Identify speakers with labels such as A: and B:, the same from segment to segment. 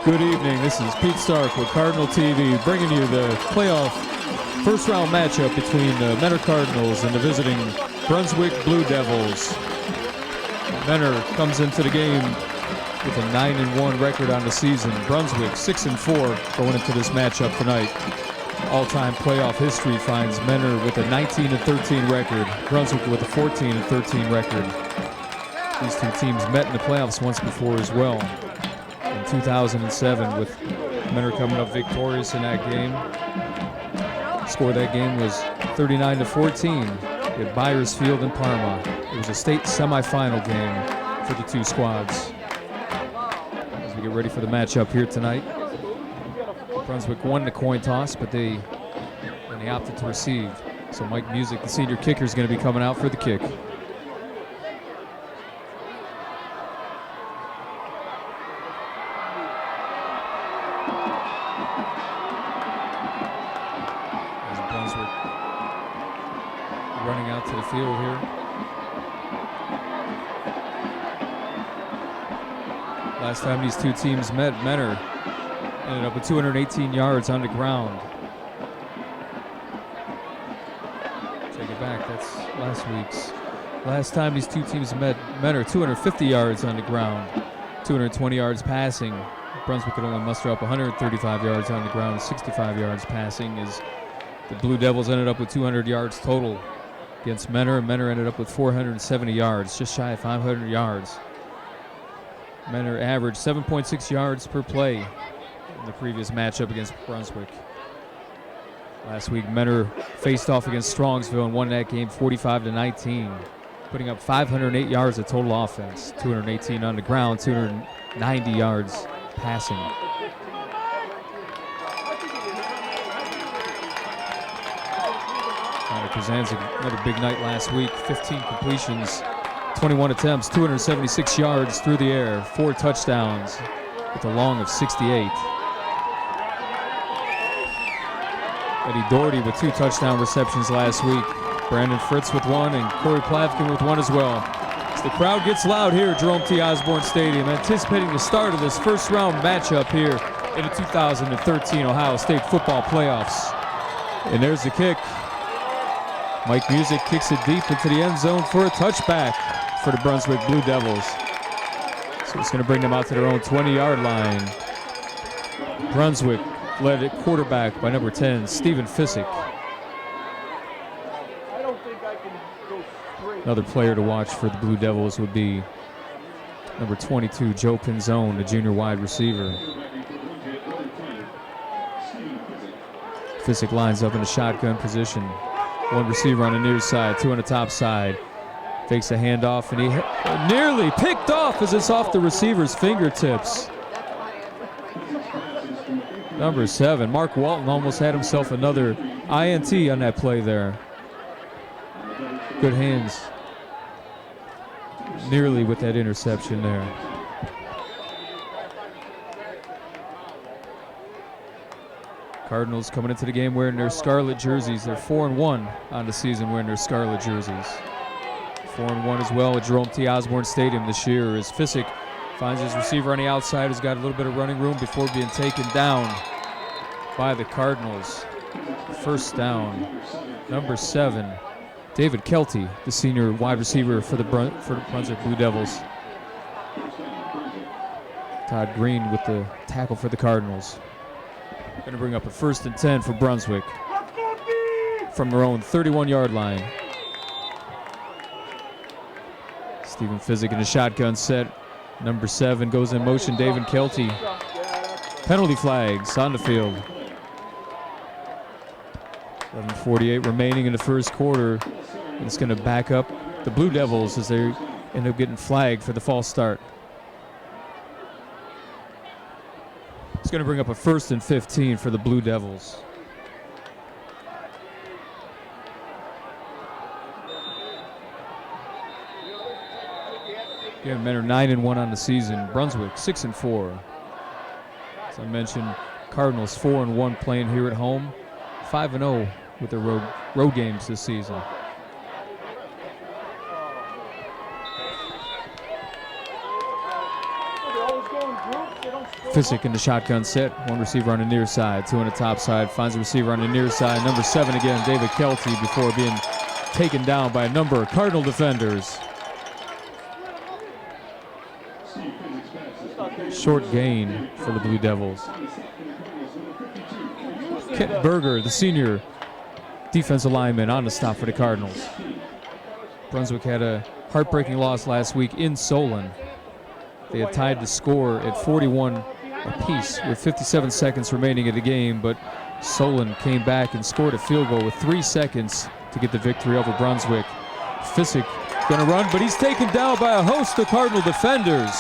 A: Good evening. This is Pete Stark with Cardinal TV, bringing you the playoff first-round matchup between the Menor Cardinals and the visiting Brunswick Blue Devils. Menor comes into the game with a 9-1 record on the season. Brunswick 6-4 going into this matchup tonight. All-time playoff history finds Menor with a 19-13 record, Brunswick with a 14-13 record. These two teams met in the playoffs once before as well. In 2007, with Menor coming up victorious in that game. The score of that game was 39-14 at Byers Field in Parma. It was a state semifinal game for the two squads. As we get ready for the matchup here tonight, Brunswick won the coin toss, but they opted to receive. So Mike Music, the senior kicker, is going to be coming out for the kick. Running out to the field here. Last time these two teams met, Menor ended up with 218 yards on the ground. Take it back, that's last week's. Last time these two teams met, Menor 250 yards on the ground, 220 yards passing. Brunswick could only muster up 135 yards on the ground, 65 yards passing, as the Blue Devils ended up with 200 yards total against Menor. Menor ended up with 470 yards, just shy of 500 yards. Menor averaged 7.6 yards per play in the previous matchup against Brunswick. Last week, Menor faced off against Strongsville and won that game 45-19, putting up 508 yards of total offense, 218 on the ground, 290 yards passing. Presents another big night last week. 15 completions, 21 attempts, 276 yards through the air, 4 touchdowns with a long of 68. Eddie Doherty with 2 touchdown receptions last week. Brandon Fritz with 1 and Corey Plavkin with 1 as well. As the crowd gets loud here at Jerome T. Osborne Stadium, anticipating the start of this first round matchup here in the 2013 Ohio State football playoffs. And there's the kick. Mike Music kicks it deep into the end zone for a touchback for the Brunswick Blue Devils. So it's going to bring them out to their own 20-yard line. Brunswick led at quarterback by number 10, Stephen Fissick. Another player to watch for the Blue Devils would be number 22, Joe Pinzone, the junior wide receiver. Fissick lines up in a shotgun position. 1 receiver on the near side, 2 on the top side. Fakes a handoff, and he nearly picked off as it's off the receiver's fingertips. Number 7, Mark Walton, almost had himself another INT on that play there. Good hands. Nearly with that interception there. Cardinals coming into the game wearing their scarlet jerseys. They're 4-1 on the season wearing their scarlet jerseys. 4-1 as well at Jerome T. Osborne Stadium this year, as Fissick finds his receiver on the outside, who's got a little bit of running room before being taken down by the Cardinals. First down, number 7, David Kelty, the senior wide receiver for the Brunswick Blue Devils. Todd Green with the tackle for the Cardinals. Going to bring up a 1st and 10 for Brunswick from their own 31-yard line. Stephen Fissick in a shotgun set. Number 7 goes in motion, David Kelty. Penalty flags on the field. 11:48 remaining in the first quarter. And it's going to back up the Blue Devils as they end up getting flagged for the false start. It's going to bring up a 1st and 15 for the Blue Devils. Again, men are 9-1 on the season. Brunswick 6-4. As I mentioned, Cardinals 4-1 playing here at home. 5-0 with their road games this season. Fisick in the shotgun set. One receiver on the near side, two on the top side. Finds a receiver on the near side. Number 7 again, David Kelty, before being taken down by a number of Cardinal defenders. Short gain for the Blue Devils. Kent Berger, the senior defensive lineman, on the stop for the Cardinals. Brunswick had a heartbreaking loss last week in Solon. They had tied the score at 41 apiece with 57 seconds remaining in the game, but Solon came back and scored a field goal with 3 seconds to get the victory over Brunswick. Fisick gonna run, but he's taken down by a host of Cardinal defenders.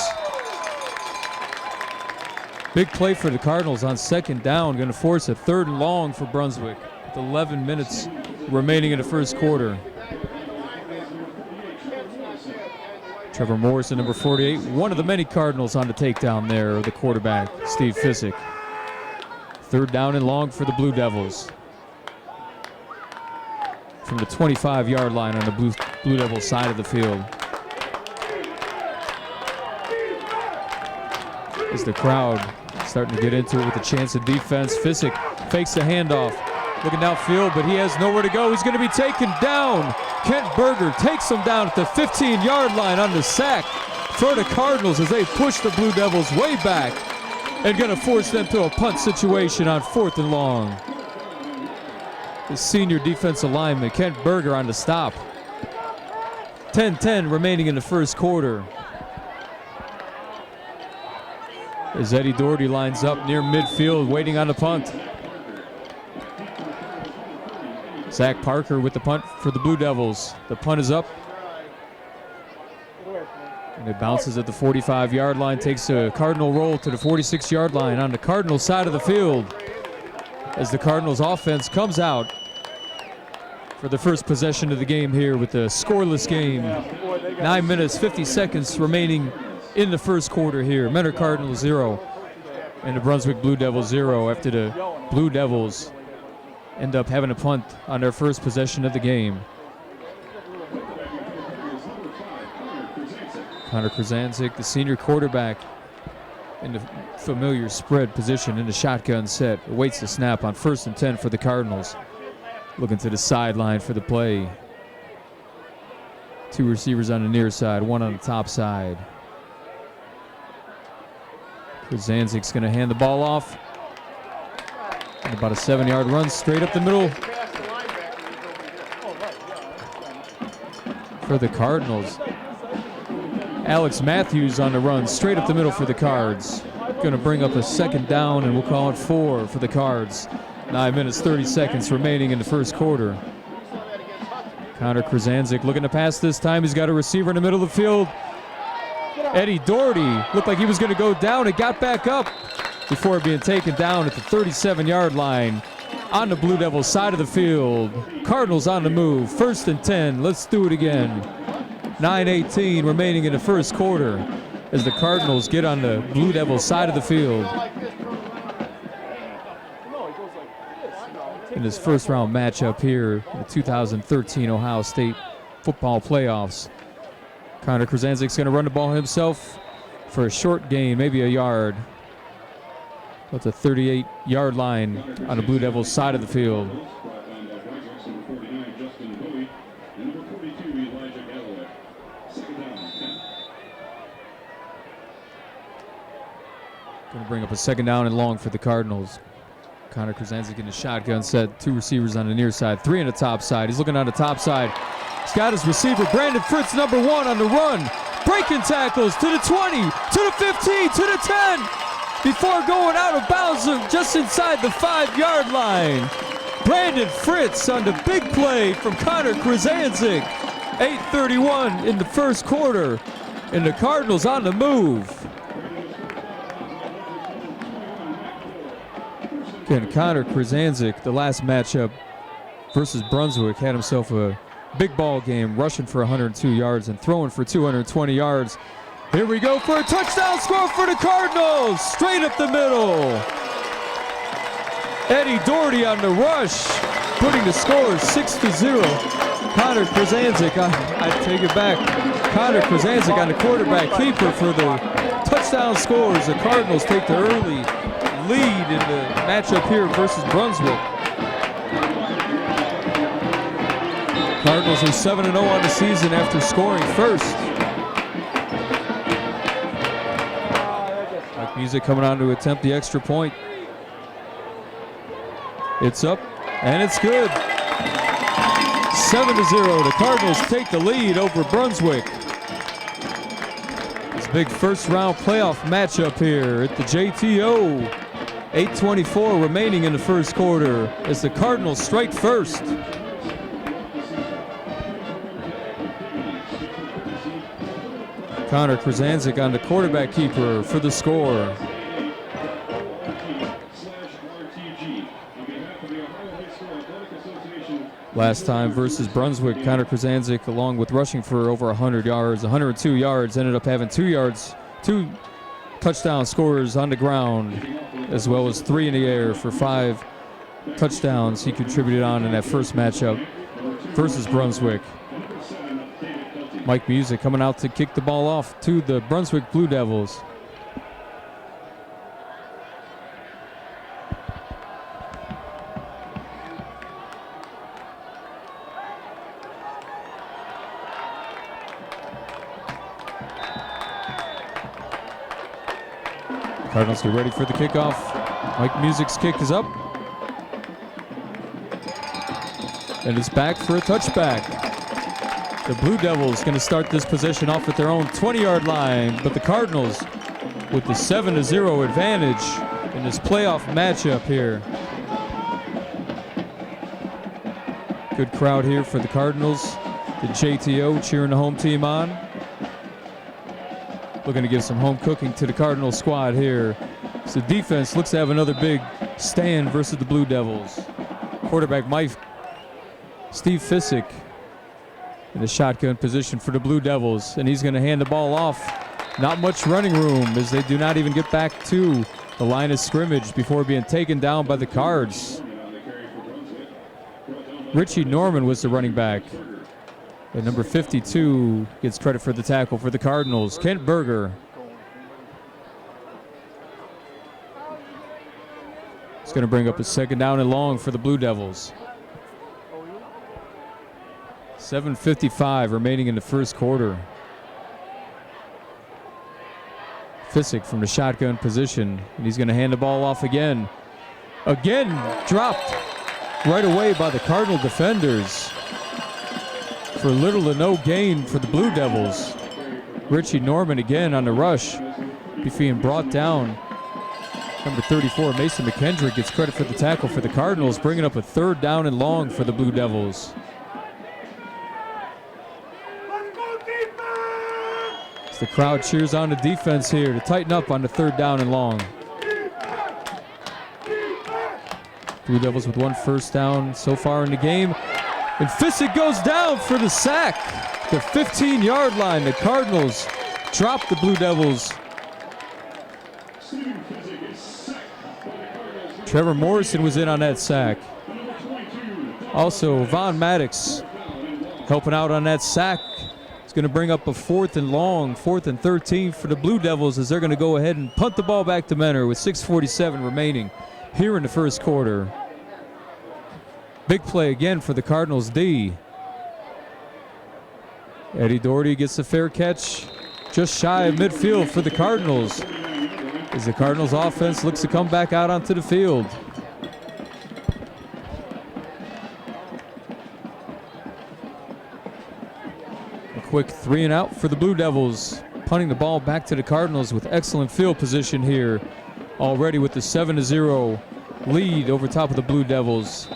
A: Big play for the Cardinals on second down, gonna force a 3rd and long for Brunswick with 11 minutes remaining in the first quarter. Trevor Morrison, number 48, one of the many Cardinals on the takedown there, the quarterback, Steve Fisick. 3rd down and long for the Blue Devils. From the 25-yard line on the Blue Devils side of the field. As the crowd starting to get into it with a chance of defense, Fisick fakes the handoff. Looking downfield, but he has nowhere to go. He's going to be taken down. Kent Berger takes him down at the 15-yard line on the sack for the Cardinals as they push the Blue Devils way back and going to force them to a punt situation on 4th and long. The senior defensive lineman, Kent Berger, on the stop. 10-10 remaining in the first quarter. As Eddie Doherty lines up near midfield, waiting on the punt. Zach Parker with the punt for the Blue Devils. The punt is up. And it bounces at the 45-yard line, takes a Cardinal roll to the 46-yard line on the Cardinal side of the field. As the Cardinals offense comes out for the first possession of the game here with a scoreless game. 9 minutes, 50 seconds remaining in the first quarter here. Mentor Cardinals 0 and the Brunswick Blue Devils 0 after the Blue Devils end up having a punt on their first possession of the game. Connor Krasancic, the senior quarterback, in the familiar spread position in the shotgun set, awaits the snap on 1st and 10 for the Cardinals. Looking to the sideline for the play. 2 receivers on the near side, 1 on the top side. Krasancic's going to hand the ball off. And about a 7-yard run straight up the middle for the Cardinals. Alex Matthews on the run straight up the middle for the Cards. Going to bring up a 2nd down, and we'll call it 4 for the Cards. 9 minutes, 30 seconds remaining in the first quarter. Connor Krasancic looking to pass this time. He's got a receiver in the middle of the field. Eddie Doherty looked like he was going to go down. It got back up before being taken down at the 37-yard line on the Blue Devils side of the field. Cardinals on the move. 1st and 10. Let's do it again. 9:18 remaining in the first quarter as the Cardinals get on the Blue Devils side of the field. In this first-round matchup here in the 2013 Ohio State football playoffs. Connor Krasancic's going to run the ball himself for a short gain, maybe a yard. That's a 38-yard line on the Blue Devils side of the field. Going to bring up a 2nd down and long for the Cardinals. Connor Krasancic in the shotgun set. 2 receivers on the near side, 3 on the top side. He's looking on the top side. He's got his receiver, Brandon Fritz, number 1, on the run. Breaking tackles to the 20, to the 15, to the 10. Before going out of bounds just inside the 5-yard line. Brandon Fritz on the big play from Connor Krasancic. 8:31 in the first quarter, and the Cardinals on the move. Again, Connor Krasancic, the last matchup versus Brunswick, had himself a big ball game, rushing for 102 yards and throwing for 220 yards. Here we go for a touchdown score for the Cardinals, straight up the middle. Eddie Doherty on the rush, putting the score 6-0. Connor Krasancic, I take it back. Connor Krasancic on the quarterback keeper for the touchdown scores. The Cardinals take the early lead in the matchup here versus Brunswick. Cardinals are 7-0 on the season after scoring first. Mike Music coming on to attempt the extra point. It's up, and it's good. 7-0. The Cardinals take the lead over Brunswick. This big first-round playoff matchup here at the JTO. 8:24 remaining in the first quarter as the Cardinals strike first. Connor Krasancic on the quarterback keeper for the score. Last time versus Brunswick, Connor Krasancic, along with rushing for over 100 yards, 102 yards, ended up having 2 touchdown scores on the ground, as well as 3 in the air for 5 touchdowns he contributed on in that first matchup versus Brunswick. Mike Music coming out to kick the ball off to the Brunswick Blue Devils. Cardinals get ready for the kickoff. Mike Music's kick is up. And it's back for a touchback. The Blue Devils going to start this possession off at their own 20-yard line, but the Cardinals with the 7-0 advantage in this playoff matchup here. Good crowd here for the Cardinals. The JTO cheering the home team on. Looking to give some home cooking to the Cardinals squad here. So the defense looks to have another big stand versus the Blue Devils. Quarterback Steve Fissick in the shotgun position for the Blue Devils, and he's going to hand the ball off. Not much running room as they do not even get back to the line of scrimmage before being taken down by the Cards. Richie Norman was the running back. And number 52 gets credit for the tackle for the Cardinals. Kent Berger. It's going to bring up a second down and long for the Blue Devils. 7:55 remaining in the first quarter. Fissick from the shotgun position, and he's going to hand the ball off again. Again dropped right away by the Cardinal defenders for little to no gain for the Blue Devils. Richie Norman again on the rush, being brought down. Number 34, Mason McKendrick, gets credit for the tackle for the Cardinals, bringing up a third down and long for the Blue Devils. As the crowd cheers on the defense here to tighten up on the third down and long. Blue Devils with 1 first down so far in the game. And Fissick goes down for the sack. The 15-yard line. The Cardinals drop the Blue Devils. Trevor Morrison was in on that sack. Also, Von Maddox helping out on that sack. It's going to bring up a 4th and long, 4th and 13 for the Blue Devils as they're going to go ahead and punt the ball back to Menor with 6:47 remaining here in the first quarter. Big play again for the Cardinals D. Eddie Doherty gets a fair catch just shy of midfield for the Cardinals as the Cardinals offense looks to come back out onto the field. A quick 3 and out for the Blue Devils, punting the ball back to the Cardinals with excellent field position here, already with the 7-0 lead over top of the Blue Devils.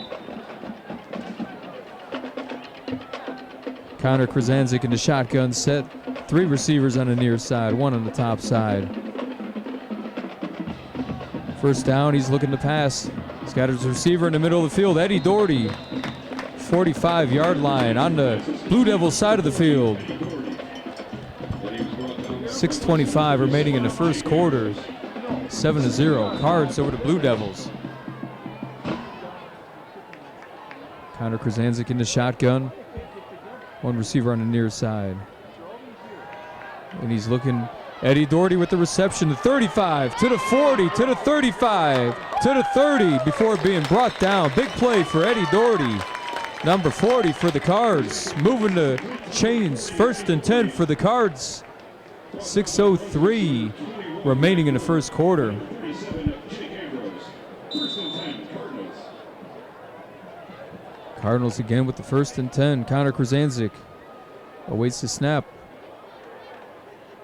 A: Connor Krasancic in the shotgun set. 3 receivers on the near side, 1 on the top side. First down, he's looking to pass. He's got his receiver in the middle of the field, Eddie Doherty. 45-yard line on the Blue Devils side of the field. 6:25 remaining in the first quarter. 7-0, Cards over the Blue Devils. Connor Krasancic in the shotgun. 1 receiver on the near side. And he's looking. Eddie Doherty with the reception. The 35 to the 40 to the 35 to the 30 before being brought down. Big play for Eddie Doherty. Number 40 for the Cards. Moving the chains. 1st and 10 for the Cards. 6:03 remaining in the first quarter. Cardinals again with the 1st and 10. Connor Krasancic awaits the snap.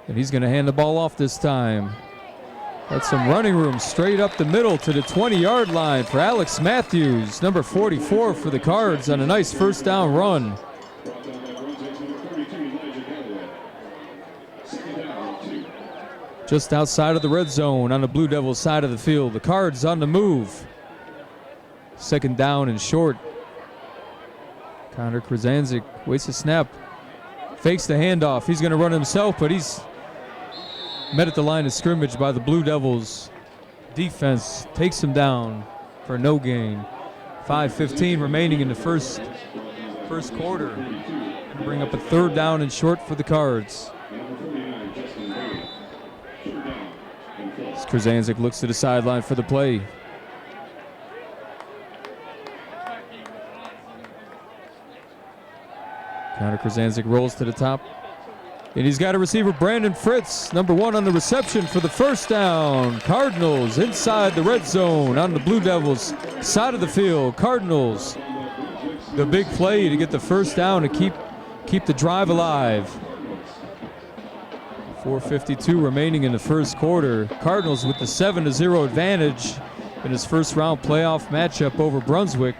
A: And he's going to hand the ball off this time. That's some running room straight up the middle to the 20-yard line for Alex Matthews, number 44 for the Cards, on a nice 1st down run. Just outside of the red zone on the Blue Devils side of the field. The Cards on the move. 2nd down and short. Connor Krasancic waits a snap. Fakes the handoff. He's going to run himself, but he's met at the line of scrimmage by the Blue Devils. Defense takes him down for no gain. 5:15 remaining in the first quarter. And bring up a 3rd down and short for the Cards. As Krasancic looks to the sideline for the play. Connor Krasancic rolls to the top. And he's got a receiver, Brandon Fritz, number 1 on the reception for the 1st down. Cardinals inside the red zone on the Blue Devils side of the field. Cardinals, the big play to get the 1st down to keep the drive alive. 4:52 remaining in the first quarter. Cardinals with the 7-0 advantage in his 1st round playoff matchup over Brunswick.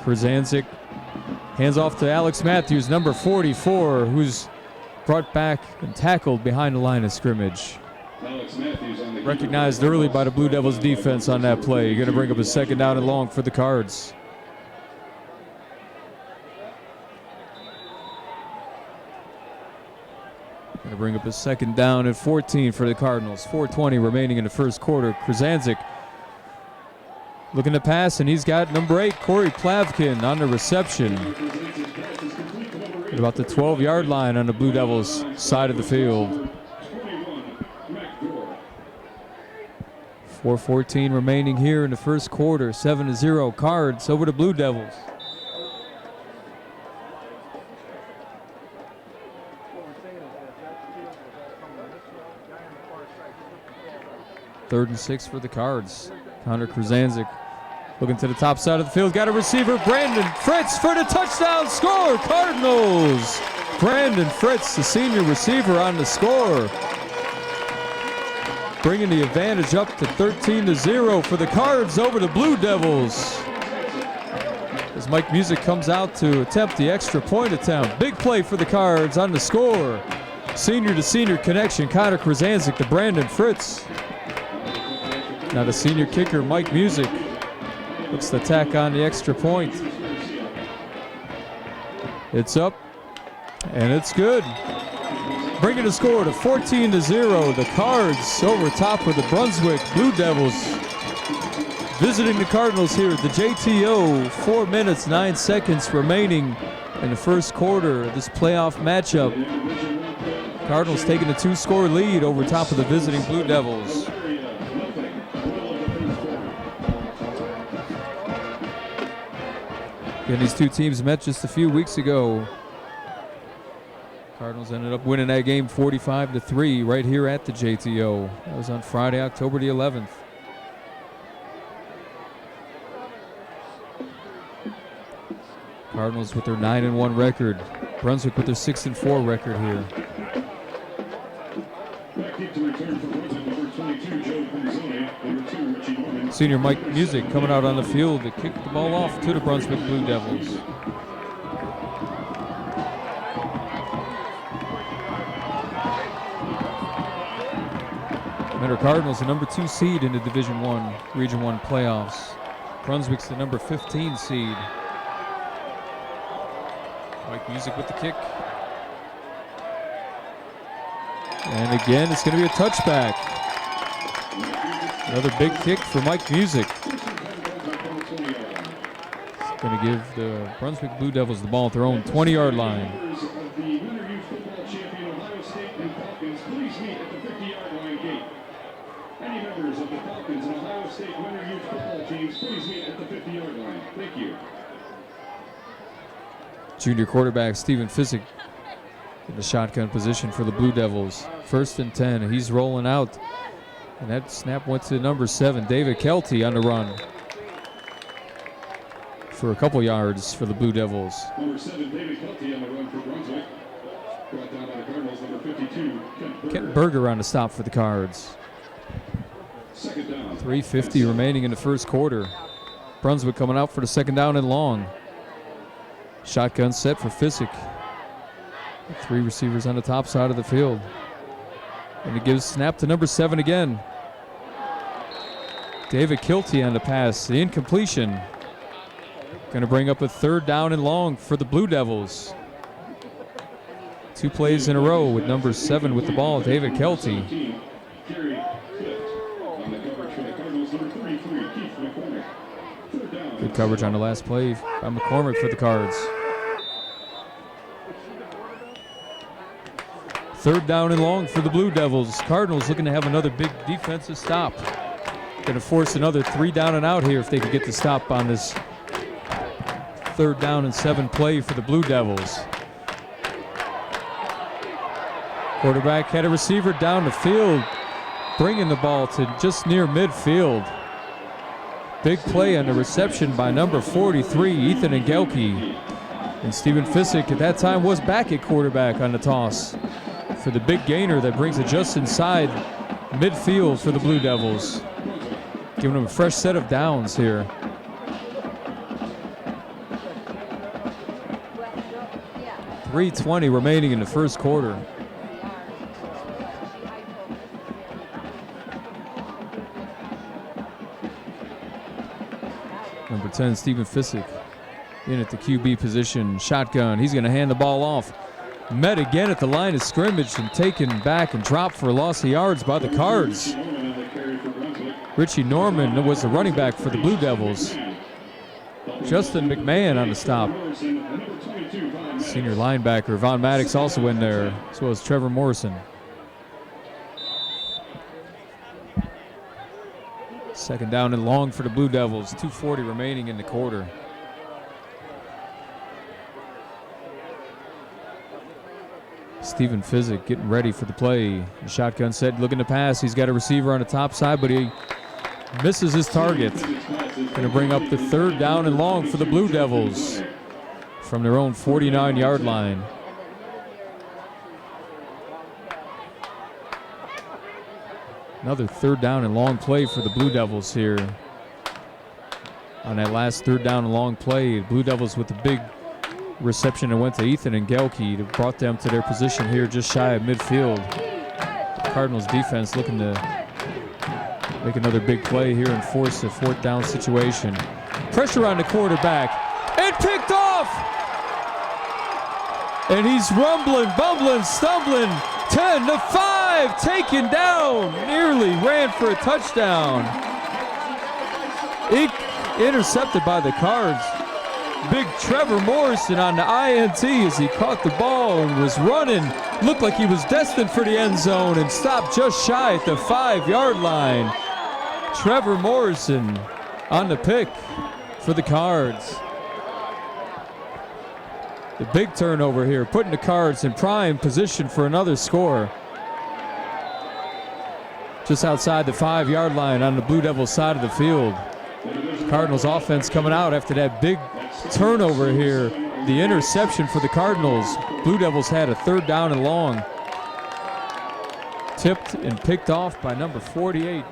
A: Krasancic hands off to Alex Matthews, number 44, who's brought back and tackled behind the line of scrimmage. Recognized early by the Blue Devils defense on that play. You're going to bring up a 2nd down and long for the Cards. Going to bring up a 2nd down and 14 for the Cardinals. 4:20 remaining in the first quarter. Krasancic looking to pass, and he's got number 8, Corey Plavkin, on the reception. At about the 12-yard line on the Blue Devils side of the field. 4:14 remaining here in the first quarter. 7-0 Cards over the Blue Devils. Third and 6 for the Cards. Connor Krasancic looking to the top side of the field. Got a receiver, Brandon Fritz, for the touchdown score. Cardinals. Brandon Fritz, the senior receiver, on the score. Bringing the advantage up to 13-0 for the Cards over the Blue Devils. As Mike Music comes out to attempt the extra point attempt. Big play for the Cards on the score. Senior to senior connection. Connor Krasancic to Brandon Fritz. Now the senior kicker, Mike Music, looks to tack on the extra point. It's up, and it's good. Bringing the score to 14-0. The Cards over top of the Brunswick Blue Devils. Visiting the Cardinals here at the JTO. 4 minutes, 9 seconds remaining in the first quarter of this playoff matchup. Cardinals taking a 2-score lead over top of the visiting Blue Devils. And these two teams met just a few weeks ago. Cardinals ended up winning that game 45-3 right here at the JTO. That was on Friday, October the 11th. Cardinals with their 9-1 record. Brunswick with their 6-4 record here. Senior Mike Music coming out on the field to kick the ball off to the Brunswick Blue Devils. Mentor Cardinals, the number 2 seed in the Division I, Region I playoffs. Brunswick's the number 15 seed. Mike Music with the kick. And again, it's going to be a touchback. Another big kick for Mike Music. It's going to give the Brunswick Blue Devils the ball at their own 20-yard line.
B: teams, please meet at the 50-yard line gate. Any members of the Falcons and Ohio State winter youth football teams, please meet at the 50-yard line. Thank you.
A: Junior quarterback Stephen Fisick in the shotgun position for the Blue Devils. 1st and 10. He's rolling out. And that snap went to number 7, David Kelty, on the run for a couple yards for the Blue Devils.
B: Number 7, David Kelty on the run for Brunswick. Brought down by the Cardinals, number 52,
A: Kent Berger on the stop for the Cards.
B: 2nd down.
A: 3:50 remaining in the first quarter. Brunswick coming out for the 2nd down and long. Shotgun set for Fisick. 3 receivers on the top side of the field. And he gives snap to number 7 again. David Kelty on the pass. The incompletion. Going to bring up a 3rd down and long for the Blue Devils. 2 plays in a row with number 7 with the ball, David Kelty. Good coverage on the last play by McCormick for the Cards. 3rd down and long for the Blue Devils. Cardinals looking to have another big defensive stop. Going to force another 3 down and out here if they could get the stop on this 3rd down and 7 play for the Blue Devils. Quarterback had a receiver down the field, bringing the ball to just near midfield. Big play on the reception by number 43, Ethan Engelke. And Stephen Fisick at that time was back at quarterback on the toss for the big gainer that brings it just inside midfield for the Blue Devils. Giving them a fresh set of downs here. .320 remaining in the first quarter. Number 10, Stephen Fisick, in at the QB position. Shotgun. He's going to hand the ball off. Met again at the line of scrimmage and taken back and dropped for a loss of yards by the Cards. Richie Norman was the running back for the Blue Devils. Justin McMahon on the stop. Senior linebacker Von Maddox also in there, as well as Trevor Morrison. 2nd down and long for the Blue Devils. 2:40 remaining in the quarter. Stephen Fisick getting ready for the play. The shotgun set, looking to pass. He's got a receiver on the top side, but he misses his target. Going to bring up the 3rd down and long for the Blue Devils from their own 49-yard line. Another 3rd down and long play for the Blue Devils here. On that last 3rd down and long play, the Blue Devils with the big reception that went to Ethan Engelke that brought them to their position here just shy of midfield. The Cardinals defense looking to make another big play here and force a 4th down situation. Pressure on the quarterback and picked off! And he's rumbling, bumbling, stumbling. 10-5, taken down. Nearly ran for a touchdown. Intercepted by the Cards. Big Trevor Morrison on the INT as he caught the ball and was running. Looked like he was destined for the end zone and stopped just shy at the 5-yard line. Trevor Morrison on the pick for the Cards. The big turnover here, putting the Cards in prime position for another score. Just outside the 5-yard line on the Blue Devils side of the field. Cardinals offense coming out after that big turnover here. The interception for the Cardinals. Blue Devils had a 3rd down and long. Tipped and picked off by number 48,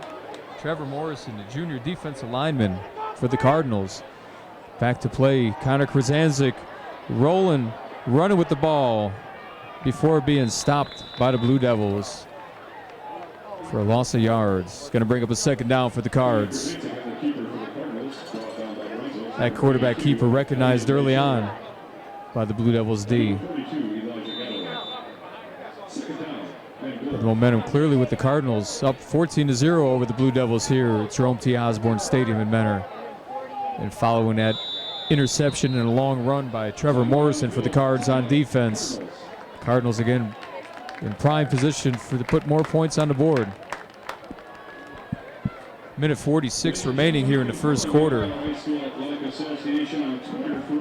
A: Trevor Morrison, the junior defensive lineman for the Cardinals. Back to play, Connor Krasanzik rolling, running with the ball before being stopped by the Blue Devils for a loss of yards. Going to bring up a 2nd down for the Cards. That quarterback keeper recognized early on by the Blue Devils D. But the momentum clearly with the Cardinals, up 14-0 over the Blue Devils here at Jerome T. Osborne Stadium in Mentor. And following that interception and a long run by Trevor Morrison for the Cards on defense, Cardinals again in prime position to put more points on the board. Minute 46 remaining here in the first quarter.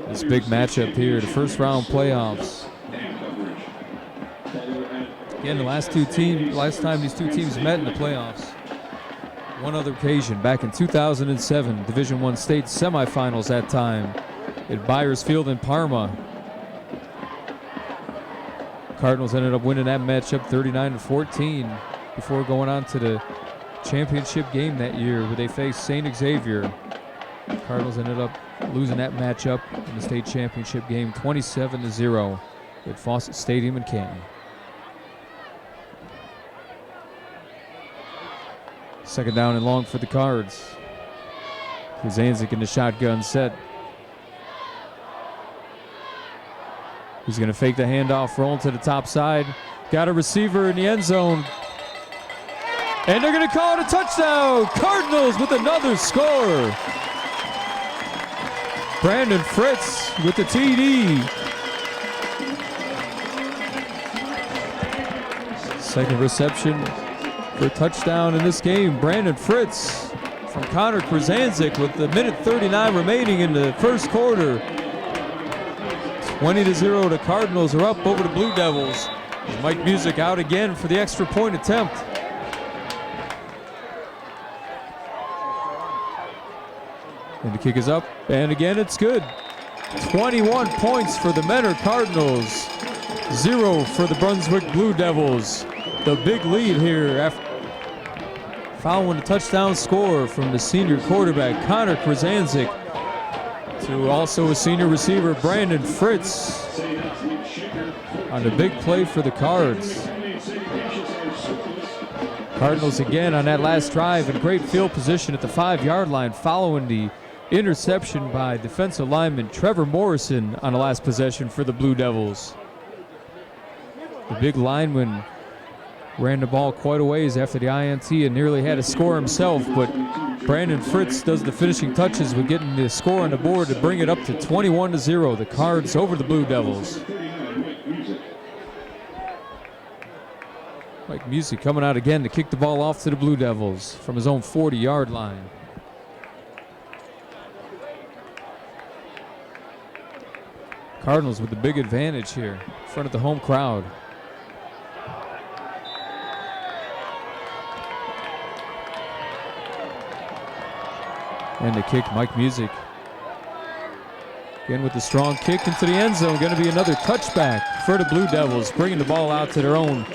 A: This big matchup here, the first round playoffs. Again, the last time these two teams met in the playoffs. One other occasion, back in 2007, Division I state semifinals that time at Byers Field in Parma. Cardinals ended up winning that matchup 39-14 before going on to the championship game that year where they faced St. Xavier. Cardinals ended up losing that matchup in the state championship game 27-0 at Fawcett Stadium in Canton. Second down and long for the Cards. Kuzanzik in the shotgun set. He's going to fake the handoff, rolling to the top side. Got a receiver in the end zone. And they're going to call it a touchdown. Cardinals with another score. Brandon Fritz with the TD. Second reception for a touchdown in this game. Brandon Fritz from Connor Kuzanzik with the minute 39 remaining in the first quarter. 20-0, the Cardinals are up over the Blue Devils. Mike Music out again for the extra point attempt. And the kick is up, and again it's good. 21 points for the Menor Cardinals, 0 for the Brunswick Blue Devils. The big lead here after following a touchdown score from the senior quarterback, Connor Kuzanzik, to also a senior receiver, Brandon Fritz, on the big play for the Cards. Cardinals again on that last drive in great field position at the 5-yard line following the interception by defensive lineman Trevor Morrison on the last possession for the Blue Devils. The big lineman ran the ball quite a ways after the INT and nearly had a score himself, but Brandon Fritz does the finishing touches with getting the score on the board to bring it up to 21-0. The Cards over the Blue Devils. Mike Music coming out again to kick the ball off to the Blue Devils from his own 40-yard line. Cardinals with the big advantage here in front of the home crowd. And the kick, Mike Music. Again with the strong kick into the end zone. Going to be another touchback for the Blue Devils, bringing the ball out to their own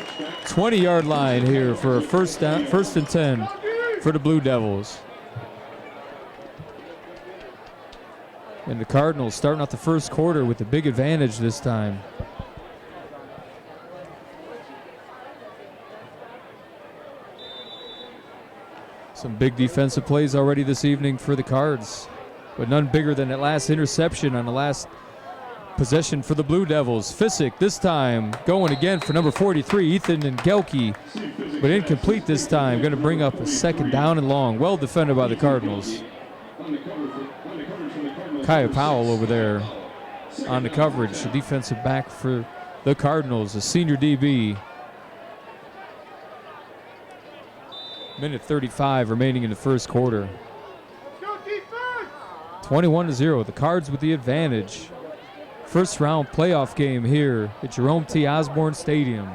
A: 20-yard line here for a first and 10 for the Blue Devils. And the Cardinals starting out the first quarter with the big advantage this time. Some big defensive plays already this evening for the Cards, but none bigger than that last interception on the last possession for the Blue Devils. Fissick this time going again for number 43, Ethan Ngelke, but incomplete this time. Going to bring up a second down and long. Well defended by the Cardinals. Kaya Powell over there on the coverage, the defensive back for the Cardinals, a senior DB. Minute 35 remaining in the first quarter. 21-0, the Cards with the advantage. First round playoff game here at Jerome T. Osborne Stadium.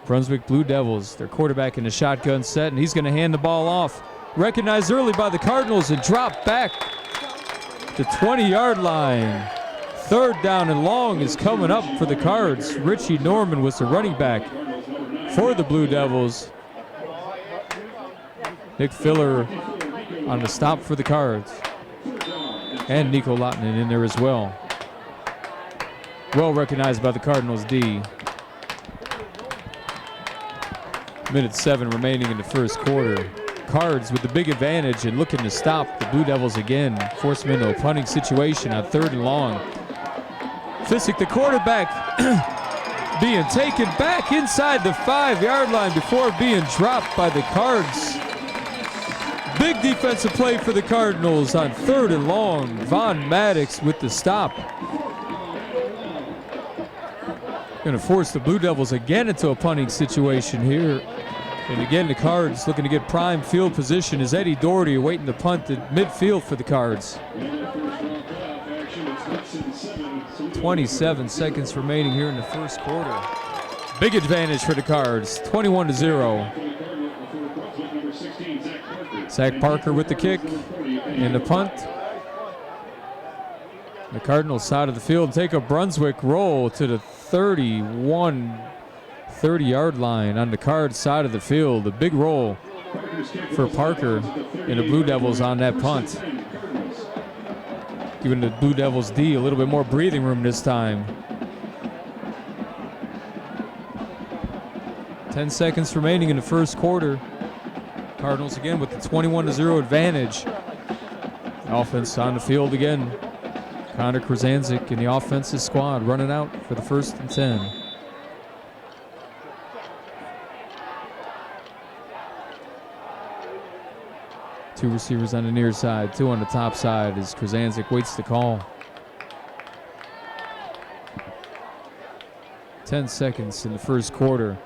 A: Brunswick Blue Devils, their quarterback in the shotgun set, and he's going to hand the ball off. Recognized early by the Cardinals and dropped back the 20-yard line. Third down and long is coming up for the Cards. Richie Norman was the running back for the Blue Devils. Nick Filler on the stop for the Cards. And Nico Lottinen in there as well. Well recognized by the Cardinals D. Minute 7 remaining in the first quarter. Cards with the big advantage and looking to stop the Blue Devils again. Force them into a punting situation on third and long. Fissick, the quarterback, being taken back inside the 5-yard line before being dropped by the Cards. Big defensive play for the Cardinals on third and long. Von Maddox with the stop. Going to force the Blue Devils again into a punting situation here. And again, the Cards looking to get prime field position as Eddie Doherty awaiting the punt at midfield for the Cards. 27 seconds remaining here in the first quarter. Big advantage for the Cards, 21-0. Zach Parker with the kick and the punt. The Cardinals side of the field take a Brunswick roll to the 30-yard line on the Cards side of the field. A big roll for Parker and the Blue Devils on that punt. Giving the Blue Devils D a little bit more breathing room this time. 10 seconds remaining in the first quarter. Cardinals again with the 21-0 advantage. Offense on the field again. Connor Krasanzik and the offensive squad running out for the 1st and 10. Two receivers on the near side, two on the top side as Krasanzik waits the call. 10 seconds in the first quarter.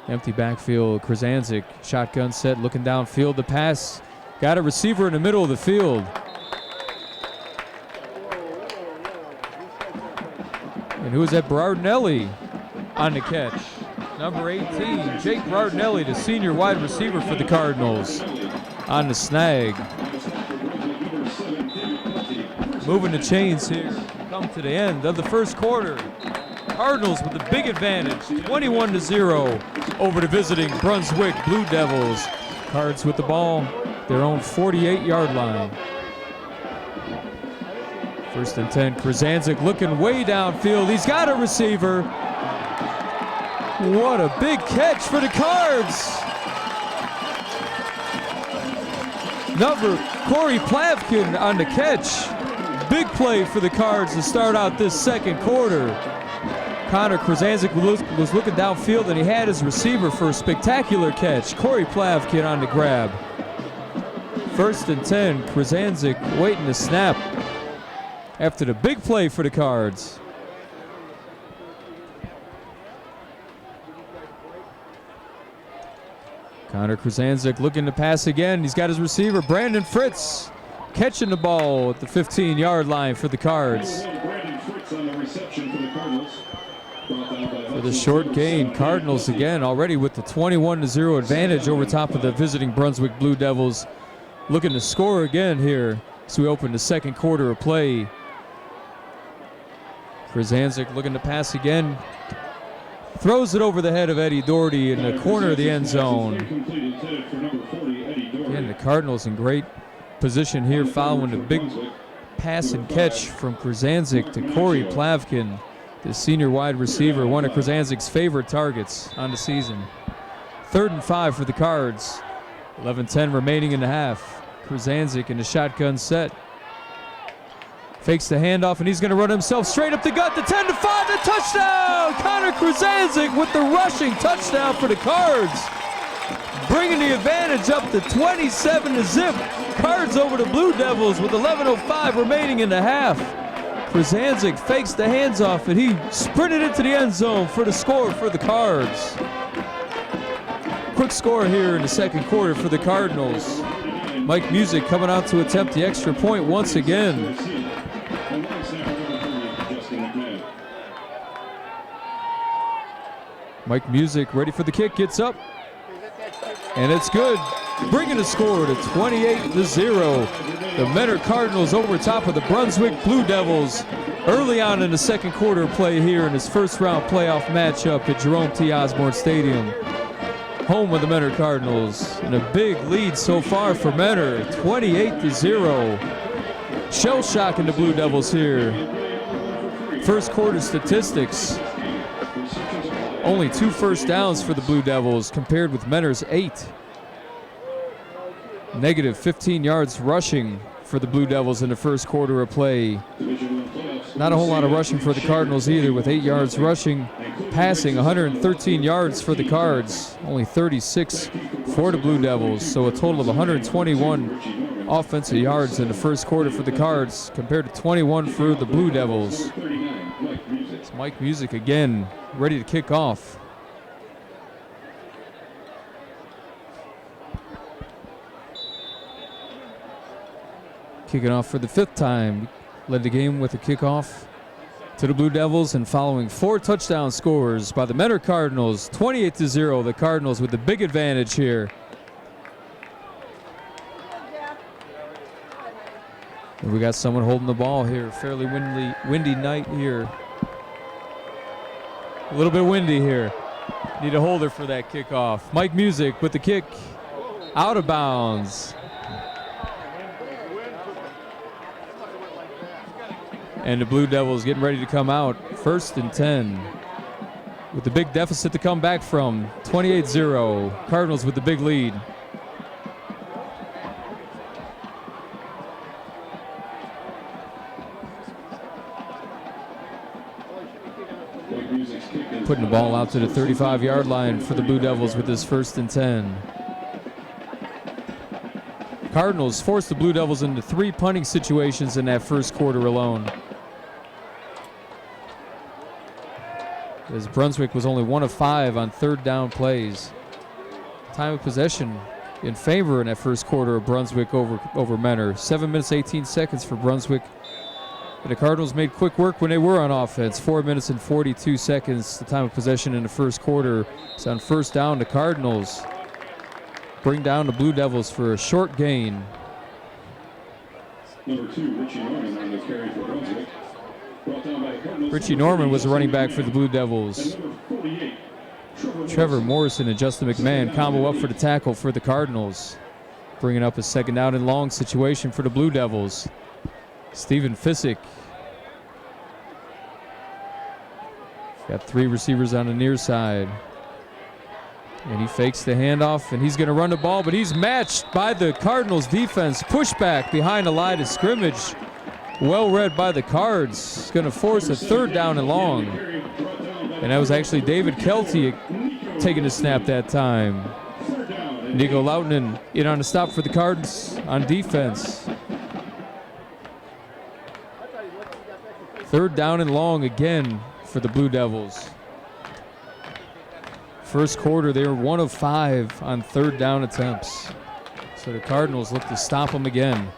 A: Empty backfield, Krasanzik, shotgun set, looking downfield, the pass. Got a receiver in the middle of the field. And who is that? Berardinelli on the catch. Number 18, Jake Berardinelli, the senior wide receiver for the Cardinals, on the snag. Moving the chains here, come to the end of the first quarter. Cardinals with the big advantage, 21-0 over the visiting Brunswick Blue Devils. Cards with the ball, their own 48-yard line. 1st and 10, Krasanzik looking way downfield. He's got a receiver. What a big catch for the Cards. Number Corey Plavkin on the catch. Big play for the Cards to start out this second quarter. Connor Krasanzik was looking downfield and he had his receiver for a spectacular catch. Corey Plavkin on the grab. 1st and 10, Krasanzik waiting to snap after the big play for the Cards. Connor Krasanzik looking to pass again. He's got his receiver, Brandon Fritz, catching the ball at the 15-yard line for the Cards. For the short gain, Cardinals again already with the 21-0 advantage over top of the visiting Brunswick Blue Devils. Looking to score again here as we open the second quarter of play. Krasanzik looking to pass again. Throws it over the head of Eddie Doherty in the corner of the end zone. Again, the Cardinals in great position here following the big pass and catch from Krasanzik to Corey Plavkin, the senior wide receiver, one of Krasanzik's favorite targets on the season. 3rd and 5 for the Cards. 11-10 remaining in the half. Krasanzik in the shotgun set. Fakes the handoff, and he's going to run himself straight up the gut. The 10-5, the touchdown! Connor Krasanzik with the rushing touchdown for the Cards. Bringing the advantage up to 27-0. Cards over the Blue Devils with 11:05 remaining in the half. Krasanzik fakes the hands off, and he sprinted into the end zone for the score for the Cards. Quick score here in the second quarter for the Cardinals. Mike Music coming out to attempt the extra point once again. Mike Music ready for the kick, gets up, and it's good. Bringing the score to 28-0. The Mentor Cardinals over top of the Brunswick Blue Devils early on in the second quarter play here in this first round playoff matchup at Jerome T. Osborne Stadium. Home of the Mentor Cardinals, and a big lead so far for Mentor, 28-0. Shell shocking the Blue Devils here. First quarter statistics. Only 2 first downs for the Blue Devils compared with Mentor's 8. Negative 15 yards rushing for the Blue Devils in the first quarter of play. Not a whole lot of rushing for the Cardinals either, with 8 yards rushing. Passing 113 yards for the Cards, only 36 for the Blue Devils, so a total of 121 offensive yards in the first quarter for the Cards compared to 21 for the Blue Devils. Mike Music again, ready to kick off. Kicking off for the 5th time. Led the game with a kickoff to the Blue Devils, and following 4 touchdown scores by the Mentor Cardinals, 28-0. The Cardinals with the big advantage here. And we got someone holding the ball here. Fairly windy night here. A little bit windy here. Need a holder for that kickoff. Mike Music with the kick, out of bounds. And the Blue Devils getting ready to come out. 1st and 10. With the big deficit to come back from. 28-0. Cardinals with the big lead. Putting the ball out to the 35-yard line for the Blue Devils with this 1st and 10. Cardinals forced the Blue Devils into 3 punting situations in that first quarter alone, as Brunswick was only 1 of 5 on 3rd down plays. Time of possession in favor in that first quarter of Brunswick over Mentor. 7 minutes 18 seconds for Brunswick. And the Cardinals made quick work when they were on offense. 4 minutes and 42 seconds the time of possession in the first quarter. It's on 1st down. The Cardinals bring down the Blue Devils for a short gain.
B: Number 2, Richie Norman on the carry for Brunswick.
A: Richie Norman was the running back for the Blue Devils. Trevor Morrison and Justin McMahon combo up for the tackle for the Cardinals. Bringing up a 2nd down and long situation for the Blue Devils. Stephen Fissick. Got 3 receivers on the near side. And he fakes the handoff, and he's going to run the ball, but he's matched by the Cardinals defense. Pushback behind the line of scrimmage. Well read by the Cards. It's going to force a 3rd down and long. And that was actually David Kelty taking the snap that time. Nico Lautinen in on the stop for the Cards on defense. 3rd down and long again for the Blue Devils. First quarter, they were 1 of 5 on 3rd down attempts. So the Cardinals look to stop them again.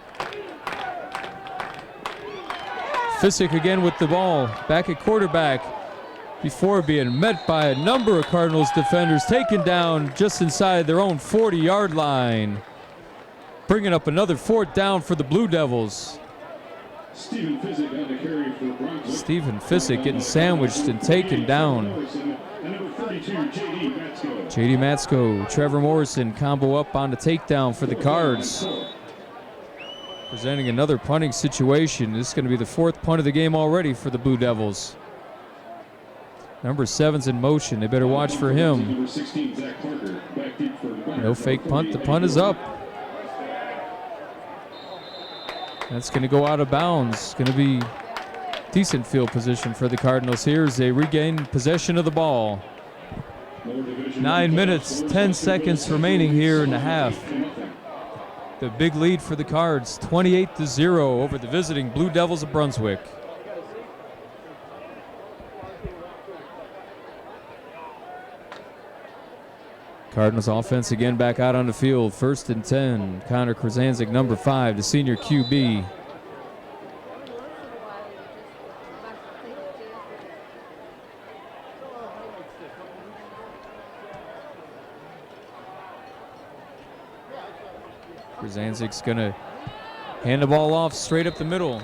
A: Fissick again with the ball, back at quarterback, before being met by a number of Cardinals defenders, taken down just inside their own 40-yard line. Bringing up another 4th down for the Blue Devils.
B: Stephen
A: Fissick getting sandwiched and taken down. J.D. Matsko, Trevor Morrison combo up on the takedown for the Cards. Presenting another punting situation. This is going to be the 4th punt of the game already for the Blue Devils. Number 7's in motion. They better watch for him. No fake punt. The punt is up. That's going to go out of bounds. Going to be decent field position for the Cardinals here as they regain possession of the ball. 9 minutes, 10 seconds remaining here in the half. The big lead for the Cards, 28-0 over the visiting Blue Devils of Brunswick. Cardinals offense again back out on the field. 1st and 10. Connor Krasanzik, number 5, the senior QB. Krasanzik's going to hand the ball off straight up the middle.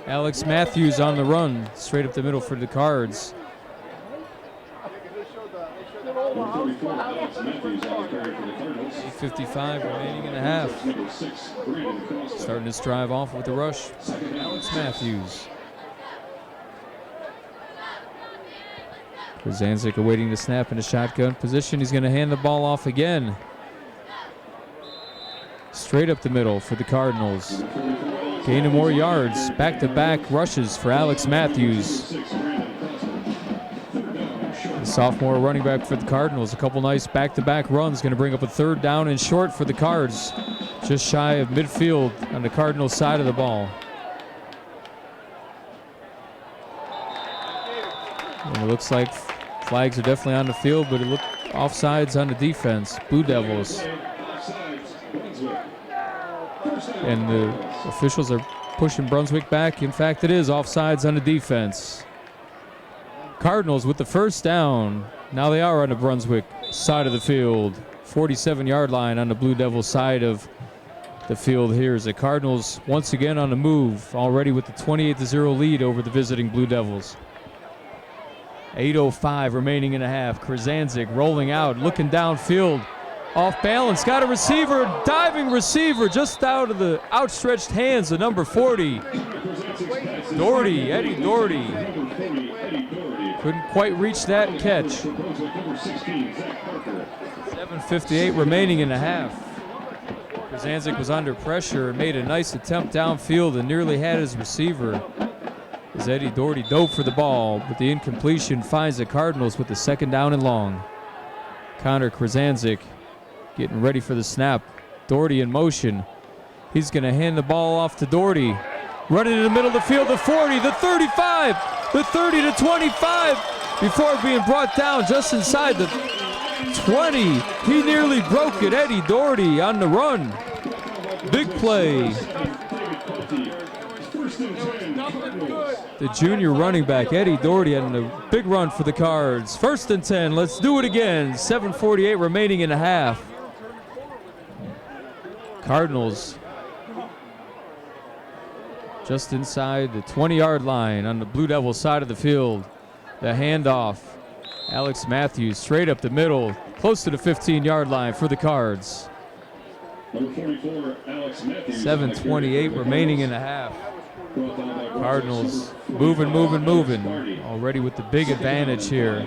A: Alex Matthews on the run, straight up the middle for the Cards. 55 remaining in the half. Starting this drive off with the rush, Alex Matthews. Krasanzik awaiting the snap in the shotgun position. He's going to hand the ball off again. Straight up the middle for the Cardinals. Gaining more yards. Back-to-back rushes for Alex Matthews. The sophomore running back for the Cardinals. A couple nice back-to-back runs. Going to bring up a 3rd down and short for the Cards. Just shy of midfield on the Cardinals side of the ball. And it looks like flags are definitely on the field, but it looked offsides on the defense. Blue Devils. And the officials are pushing Brunswick back. In fact, it is offsides on the defense. Cardinals with the first down. Now they are on the Brunswick side of the field. 47-yard line on the Blue Devils side of the field here as the Cardinals once again on the move, already with the 28-0 lead over the visiting Blue Devils. 8:05 remaining in a half. Krasanzik rolling out, looking downfield. Off balance, got a receiver, diving receiver just out of the outstretched hands of number 40. Doherty, Eddie Doherty. Couldn't quite reach that catch. 7:58 remaining in a half. Krasanzik was under pressure and made a nice attempt downfield and nearly had his receiver. As Eddie Doherty dove for the ball, but the incompletion finds the Cardinals with the second down and long. Connor Krasanzik getting ready for the snap. Doherty in motion. He's going to hand the ball off to Doherty. Running in the middle of the field, the 40, the 35, the 30 to 25 before being brought down just inside the 20. He nearly broke it. Eddie Doherty on the run. Big play. The junior running back, Eddie Doherty, had a big run for the Cards. 1st and 10. Let's do it again. 7:48 remaining in a half. Cardinals just inside the 20-yard line on the Blue Devil side of the field. The handoff. Alex Matthews straight up the middle, close to the 15-yard line for the Cards.
B: Number 44, Alex Matthews.
A: 7:28 remaining in a half. Cardinals moving. Already with the big advantage here.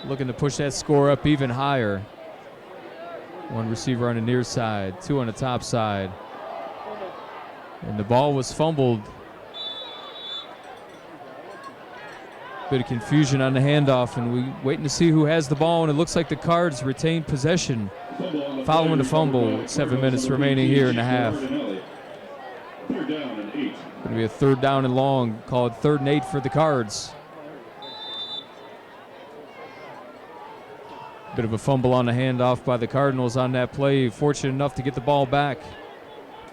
A: Looking to push that score up even higher. One receiver on the near side, two on the top side. And the ball was fumbled. Bit of confusion on the handoff, and we waiting to see who has the ball, and it looks like the Cards retain possession following the fumble. 7 minutes remaining here in the half. Going to be a 3rd down and long, called 3rd and 8 for the Cards. Bit of a fumble on the handoff by the Cardinals on that play. Fortunate enough to get the ball back.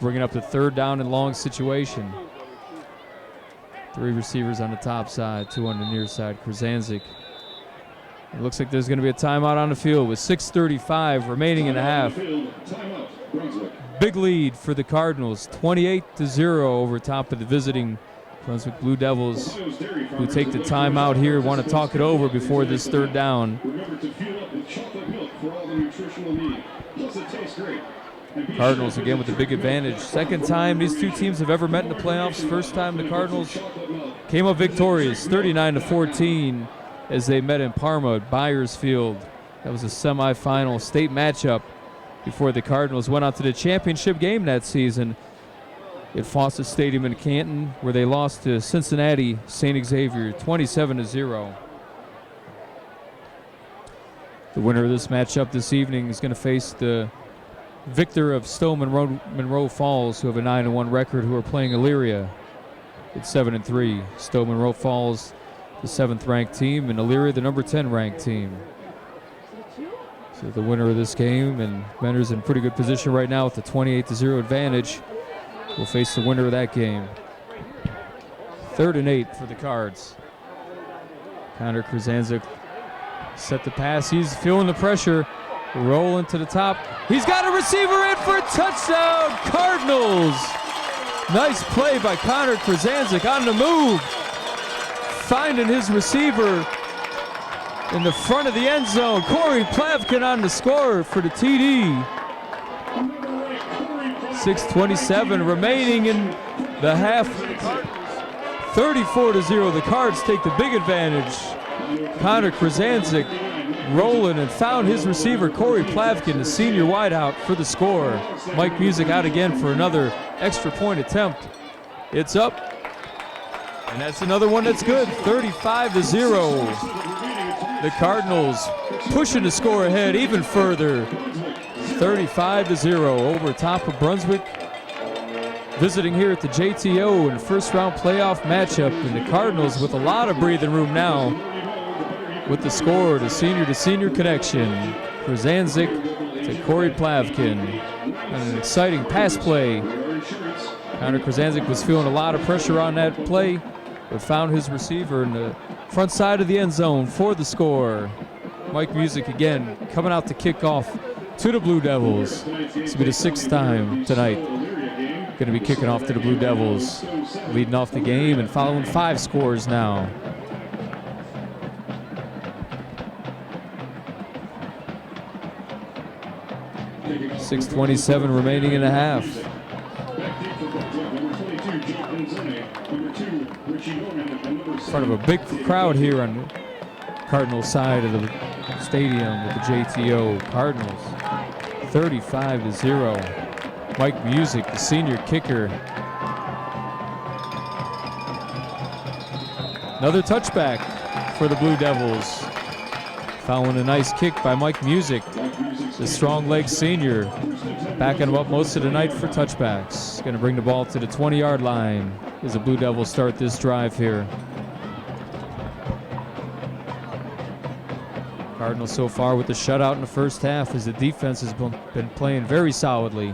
A: Bringing up the 3rd down and long situation. 3 receivers on the top side, 2 on the near side. Krasanzik. It looks like there's going to be a timeout on the field with 6:35 remaining in a half. Big lead for the Cardinals, 28-0 over top of the visiting Brunswick Blue Devils, who take the timeout here, want to talk it over before this 3rd down. Cardinals again with a big advantage. 2nd time these two teams have ever met in the playoffs. 1st time the Cardinals came up victorious, 39-14, as they met in Parma at Byers Field. That was a semifinal state matchup before the Cardinals went out to the championship game that season at Foster Stadium in Canton, where they lost to Cincinnati St. Xavier 27-0. The winner of this matchup this evening is going to face the victor of Stowe Monroe Falls, who have a 9-1 record, who are playing Elyria at 7-3. Stowe Monroe Falls, the 7th ranked team, and Elyria, the number 10 ranked team. So the winner of this game, and Benner's in pretty good position right now with a 28-0 advantage, will face the winner of that game. 3rd and 8 for the Cards. Connor Krasanzik set the pass. He's feeling the pressure. Rolling to the top. He's got a receiver in for a touchdown. Cardinals. Nice play by Connor Krasanzik on the move. Finding his receiver in the front of the end zone. Corey Plavkin on the score for the TD. 6:27 remaining in the half. 34-0. The Cards take the big advantage. Connor Krasanzik rolling and found his receiver, Corey Plavkin, the senior wideout, for the score. Mike Music out again for another extra point attempt. It's up. And that's another one that's good. 35-0. The Cardinals pushing the score ahead even further. 35-0 over top of Brunswick. Visiting here at the JTO in the 1st round playoff matchup. And the Cardinals with a lot of breathing room now. with the score, the senior-to-senior connection. Krasanzik to Corey Plavkin. And an exciting pass play. Connor Krasanzik was feeling a lot of pressure on that play, but found his receiver in the front side of the end zone for the score. Mike Music again coming out to kick off to the Blue Devils. This will be the 6th time tonight. Going to be kicking off to the Blue Devils, leading off the game and following 5 scores now. .6:27 remaining in the half. In front of a big crowd here on the Cardinals side of the stadium with the JTO Cardinals. 35-0. Mike Music, the senior kicker. Another touchback for the Blue Devils. Following a nice kick by Mike Music, the strong leg senior, backing him up most of the night for touchbacks. Going to bring the ball to the 20-yard line as the Blue Devils start this drive here. Cardinals so far with the shutout in the first half as the defense has been playing very solidly.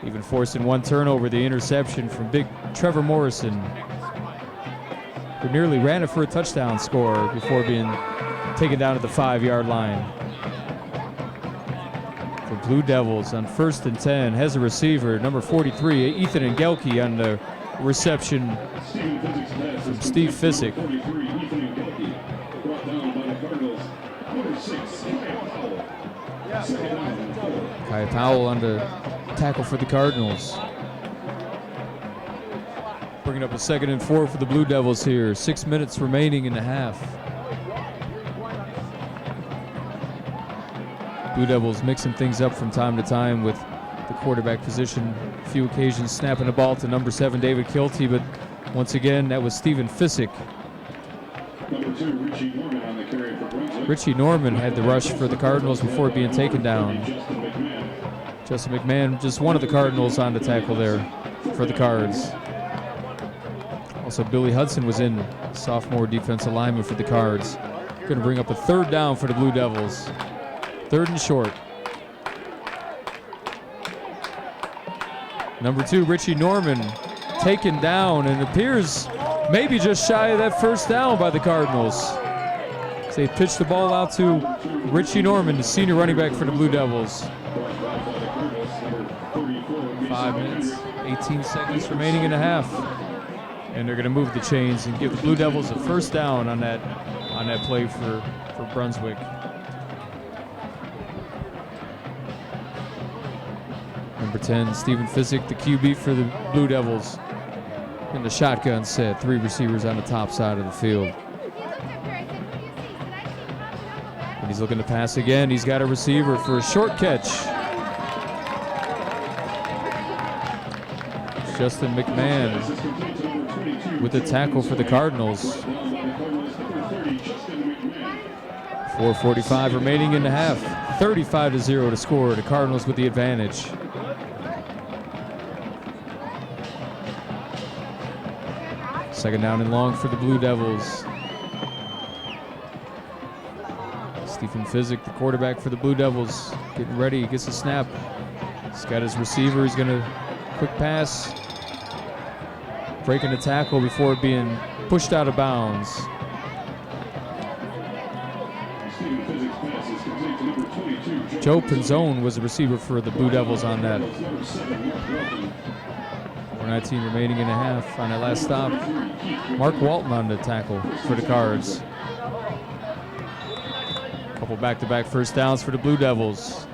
A: Even forcing 1 turnover, the interception from big Trevor Morrison, who nearly ran it for a touchdown score before being taken down at the 5-yard line. The Blue Devils on 1st and 10 has a receiver, number 43, Ethan Engelke, on the reception from Steve Fisick. Kai Powell on the tackle for the Cardinals. Bringing up a 2nd and 4 for the Blue Devils here. 6 minutes remaining in the half. Blue Devils mixing things up from time to time with the quarterback position. A few occasions snapping the ball to number 7, David Kilty, but once again, that was Stephen Fisick.
B: Number 2, Richie Norman on the carry for Brunswick.
A: Richie Norman had the rush for the Cardinals before being taken down. Justin McMahon, just one of the Cardinals on the tackle there for the Cards. Also, Billy Hudson was in, sophomore defensive lineman for the Cards. Going to bring up a 3rd down for the Blue Devils. 3rd and short. Number 2, Richie Norman, taken down and appears maybe just shy of that 1st down by the Cardinals. So they pitched the ball out to Richie Norman, the senior running back for the Blue Devils. 5 minutes, 18 seconds remaining in the half. And they're going to move the chains and give the Blue Devils a 1st down on that play for Brunswick. Number 10, Stephen Fisick, the QB for the Blue Devils. In the shotgun set, 3 receivers on the top side of the field. And he's looking to pass again. He's got a receiver for a short catch. Justin McMahon with the tackle for the Cardinals. 4:45 remaining in the half. 35-0 to score. The Cardinals with the advantage. Second down and long for the Blue Devils. Stephen Fisick, the quarterback for the Blue Devils, getting ready. He gets a snap. He's got his receiver. He's going to quick pass. Breaking the tackle before being pushed out of bounds. Joe Pinzone was the receiver for the Blue Devils on that. 4:19 remaining in a half on that last stop. Mark Walton on the tackle for the Cards. A couple back-to-back 1st downs for the Blue Devils.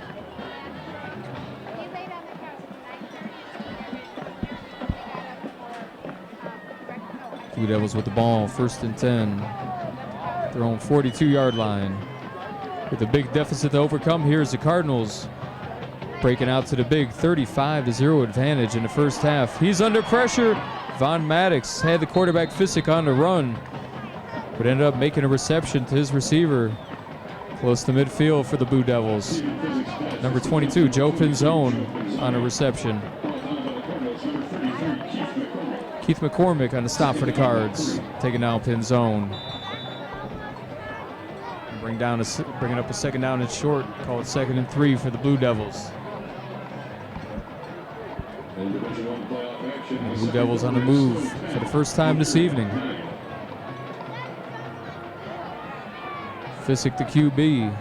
A: Blue Devils with the ball, 1st and 10. Their own 42-yard line. With a big deficit to overcome, here's the Cardinals breaking out to the big 35-0 advantage in the first half. He's under pressure. Von Maddox had the quarterback Fisick on the run, but ended up making a reception to his receiver close to midfield for the Blue Devils. Number 22, Joe Pinzone on a reception. Keith McCormick on the stop for the Cards, taking down Pinzone. Bringing up a second down and short. Call it 2nd and 3 for the Blue Devils.
B: And Division I playoff action.
A: The Blue Devils on the move for the first time this evening. Fissick, the QB,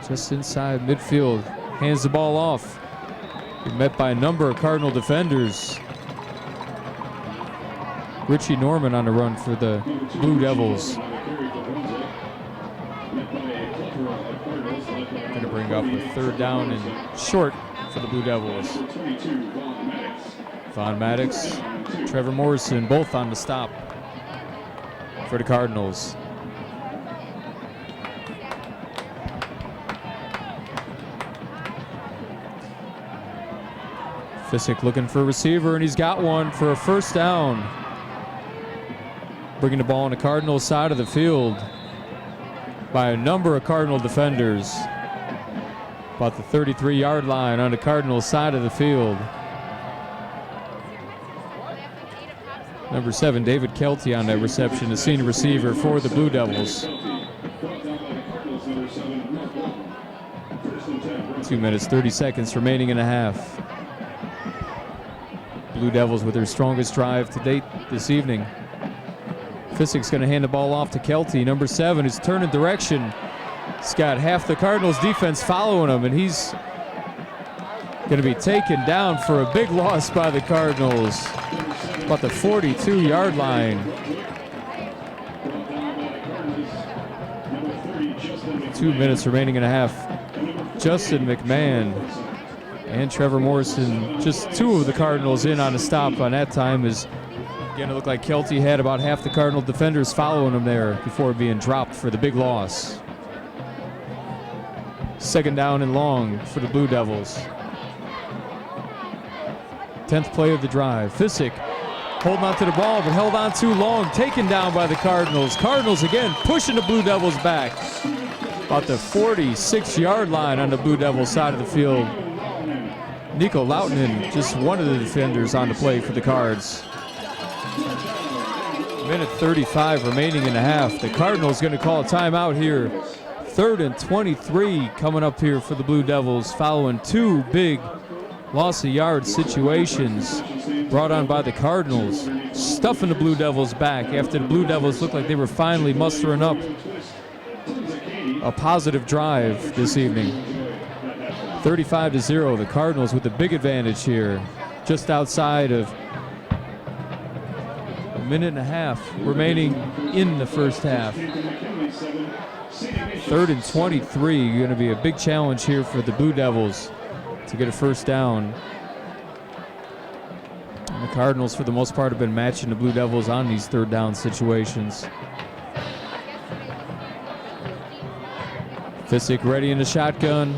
A: just inside midfield. Hands the ball off. Being met by a number of Cardinal defenders. Richie Norman on the run for the Blue Devils. Going to bring up a 3rd down and short for the Blue Devils. Von Maddox, Trevor Morrison, both on the stop for the Cardinals. Fissick looking for a receiver, and he's got one for a 1st down. Bringing the ball on the Cardinals side of the field by a number of Cardinal defenders. About the 33-yard line on the Cardinals side of the field. Number 7, David Kelty on that reception, the senior receiver for the Blue Devils. 2 minutes, 30 seconds remaining in the half. Blue Devils with their strongest drive to date this evening. Fissick's going to hand the ball off to Kelty. Number 7 is turning direction. He's got half the Cardinals defense following him, and he's going to be taken down for a big loss by the Cardinals. About the 42-yard line. 2 minutes remaining in a half. Justin McMahon and Trevor Morrison, just 2 of the Cardinals in on a stop on that time. Is again, it looked like Kelty had about half the Cardinal defenders following him there before being dropped for the big loss. 2nd down and long for the Blue Devils. 10th play of the drive. Fissick holding on to the ball, but held on too long. Taken down by the Cardinals. Cardinals again pushing the Blue Devils back. About the 46-yard line on the Blue Devils side of the field. Nico Lautinen, just one of the defenders on the play for the Cards. Minute 35 remaining in the half. The Cardinals going to call a timeout here. 3rd and 23 coming up here for the Blue Devils, following 2 big loss of yard situations brought on by the Cardinals, stuffing the Blue Devils back after the Blue Devils looked like they were finally mustering up a positive drive this evening. 35-0, the Cardinals with the big advantage here, just outside of a minute and a half remaining in the first half. 3rd and 23, going to be a big challenge here for the Blue Devils to get a 1st down. And the Cardinals, for the most part, have been matching the Blue Devils on these 3rd down situations. Fissick ready in the shotgun.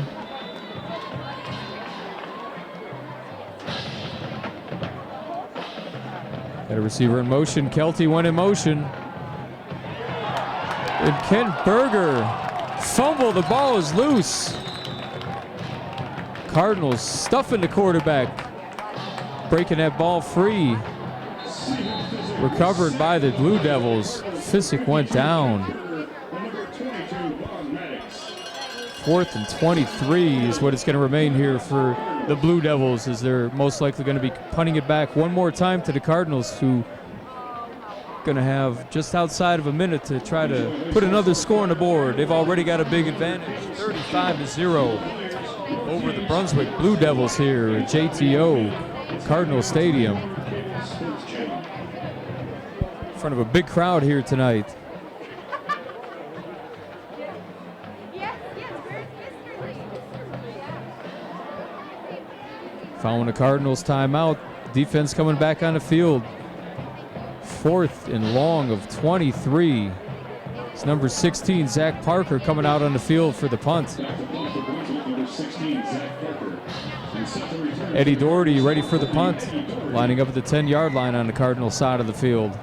A: Got a receiver in motion. Kelty went in motion. And Kent Berger fumbled. The ball is loose. Cardinals stuffing the quarterback. Breaking that ball free. Recovered by the Blue Devils. Fissick went down. 4th and 23 is what it's going to remain here for the Blue Devils, as they're most likely going to be punting it back one more time to the Cardinals, who going to have just outside of a minute to try to put another score on the board. They've already got a big advantage, 35-0 over the Brunswick Blue Devils here at JTO Cardinal Stadium. In front of a big crowd here tonight. Following the Cardinals timeout, defense coming back on the field. 4th and long of 23. It's number 16, Zach Parker, coming out on the field for the punt. Eddie Doherty ready for the punt, lining up at the 10-yard line on the Cardinal side of the field.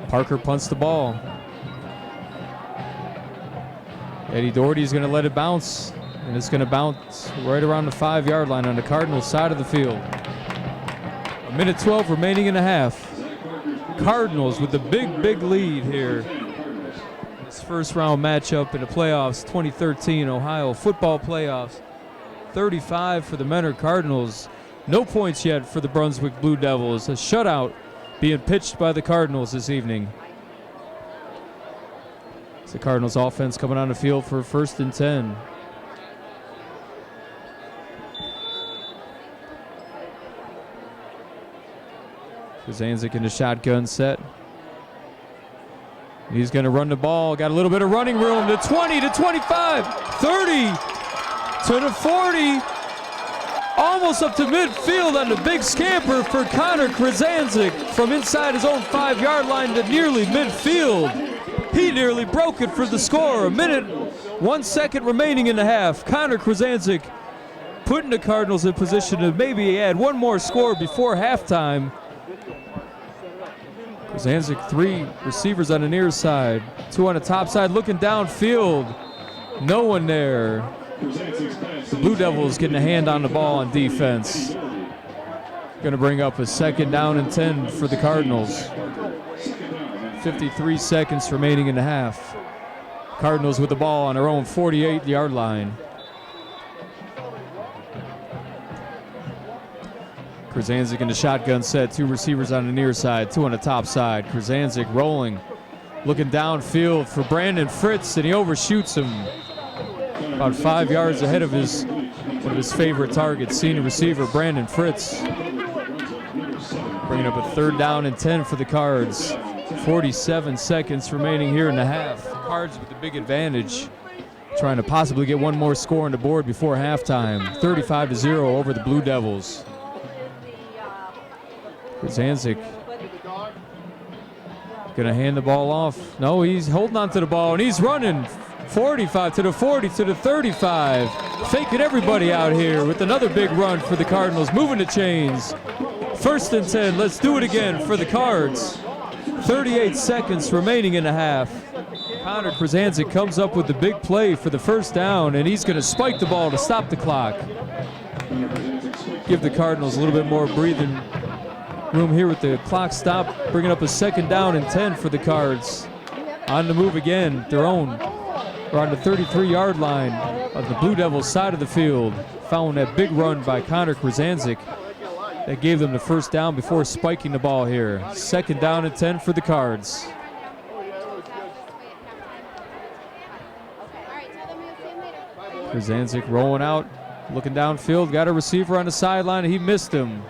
A: Parker punts the ball. Eddie Doherty is going to let it bounce, and it's going to bounce right around the 5-yard line on the Cardinals side of the field. A minute 12 remaining in the half. Cardinals with the big lead here. This first-round matchup in the playoffs, 2013 Ohio Football Playoffs. 35 for the Menor Cardinals. No points yet for the Brunswick Blue Devils. A shutout being pitched by the Cardinals this evening. It's the Cardinals offense coming on the field for 1st and 10. Kuzanzik in the shotgun set. He's going to run the ball. Got a little bit of running room. To 20, to 25, 30, to the 40. Almost up to midfield on the big scamper for Connor Kuzanzik from inside his own 5-yard line to nearly midfield. He nearly broke it for the score. 1 minute, 1 second remaining in the half. Connor Kuzanzik putting the Cardinals in position to maybe add one more score before halftime. Kuzanzik, 3 receivers on the near side, 2 on the top side, looking downfield. No one there. The Blue Devils getting a hand on the ball on defense. Going to bring up a 2nd down and 10 for the Cardinals. 53 seconds remaining in the half. Cardinals with the ball on their own 48-yard line. Kuzanzik in the shotgun set, 2 receivers on the near side, 2 on the top side. Kuzanzik rolling, looking downfield for Brandon Fritz, and he overshoots him. About 5 yards ahead of one of his favorite targets, senior receiver Brandon Fritz. Bringing up a 3rd down and 10 for the Cards. 47 seconds remaining here in the half. Cards with the big advantage, trying to possibly get one more score on the board before halftime. 35-0 over the Blue Devils. Kuzanzik gonna hand the ball off. No, he's holding on to the ball and he's running. 45 to the 40 to the 35. Faking everybody out here with another big run for the Cardinals, moving the chains. 1st and 10, let's do it again for the Cards. 38 seconds remaining in the half. Connor Kuzanzik comes up with the big play for the 1st down, and he's gonna spike the ball to stop the clock. Give the Cardinals a little bit more breathing room here with the clock stop, bringing up a 2nd down and 10 for the Cards. On the move again, their own. We're on the 33-yard line of the Blue Devils side of the field. Following that big run by Connor Kuzanzik that gave them the 1st down before spiking the ball here. 2nd down and 10 for the Cards. Kuzanzik rolling out, looking downfield, got a receiver on the sideline, and he missed him.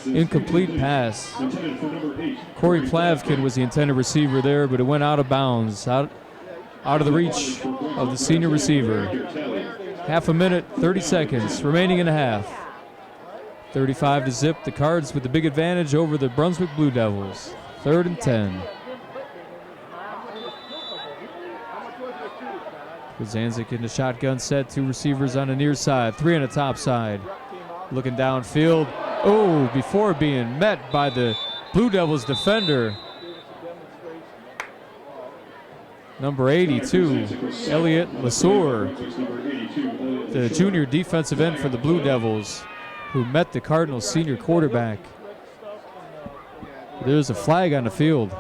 A: Incomplete pass. Corey Plavkin was the intended receiver there, but it went out of bounds, out of the reach of the senior receiver. Half a minute, 30 seconds remaining in the half. 35 to zip. The Cards with the big advantage over the Brunswick Blue Devils. 3rd and 10. Kuzanzik in the shotgun set, 2 receivers on the near side, 3 on the top side. Looking downfield. Oh, before being met by the Blue Devils defender. Number 82, Elliot Lesueur, the junior defensive end for the Blue Devils, who met the Cardinals senior quarterback. There's a flag on the field.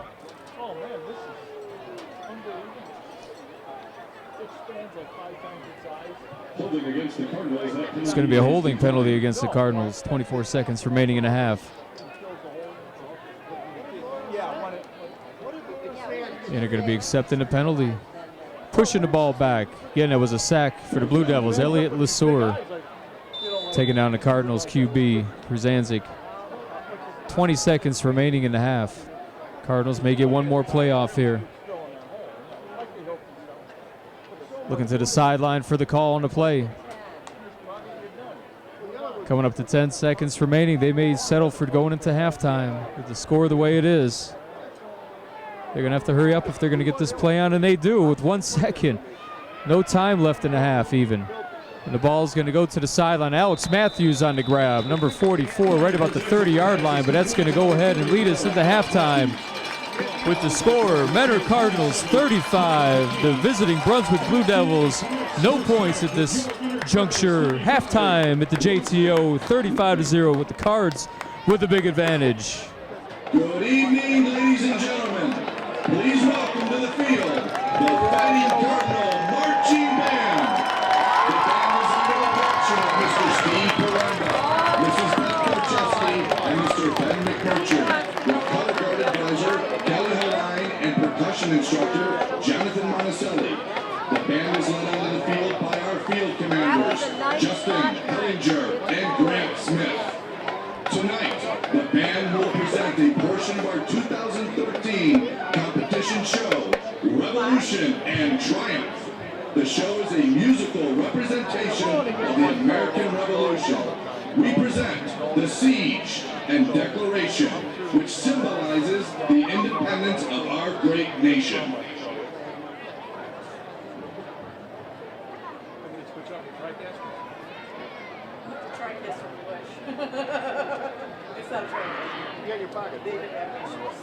A: It's going to be a holding penalty against the Cardinals. 24 seconds remaining in the half. And they're going to be accepting the penalty. Pushing the ball back. Again, that was a sack for the Blue Devils. Elliot Lesueur taking down the Cardinals QB, Kuzanzik. 20 seconds remaining in the half. Cardinals may get one more playoff here. Looking to the sideline for the call on the play. Coming up to 10 seconds remaining. They may settle for going into halftime with the score the way it is. They're going to have to hurry up if they're going to get this play on, and they do with 1 second. No time left in the half even. And the ball is going to go to the sideline. Alex Matthews on the grab, number 44, right about the 30-yard line, but that's going to go ahead and lead us into halftime with the score. Menor Cardinals 35, the visiting Brunswick Blue Devils. No points at this juncture. Halftime at the JTO, 35-0 with the Cards with the big advantage.
B: Good evening, ladies and gentlemen. Please welcome to the field Fighting Cardinal Marching Band. The band is under the direction of Mr. Steve Perenda, Mrs. Beth Korchesky, and Mr. Ben McMurtry, with color guard advisor Kelly Haline and percussion instructor Jonathan Monticelli. The band is led onto the field by our field commanders, Justin Hellinger and Grant Smith. Tonight, the band will present a portion of our 2013 competition show, Revolution and Triumph. The show is a musical representation of the American Revolution. We present the Siege and Declaration, which symbolizes the independence of our great nation.
C: It's not a train. You got your pocket. David MHS.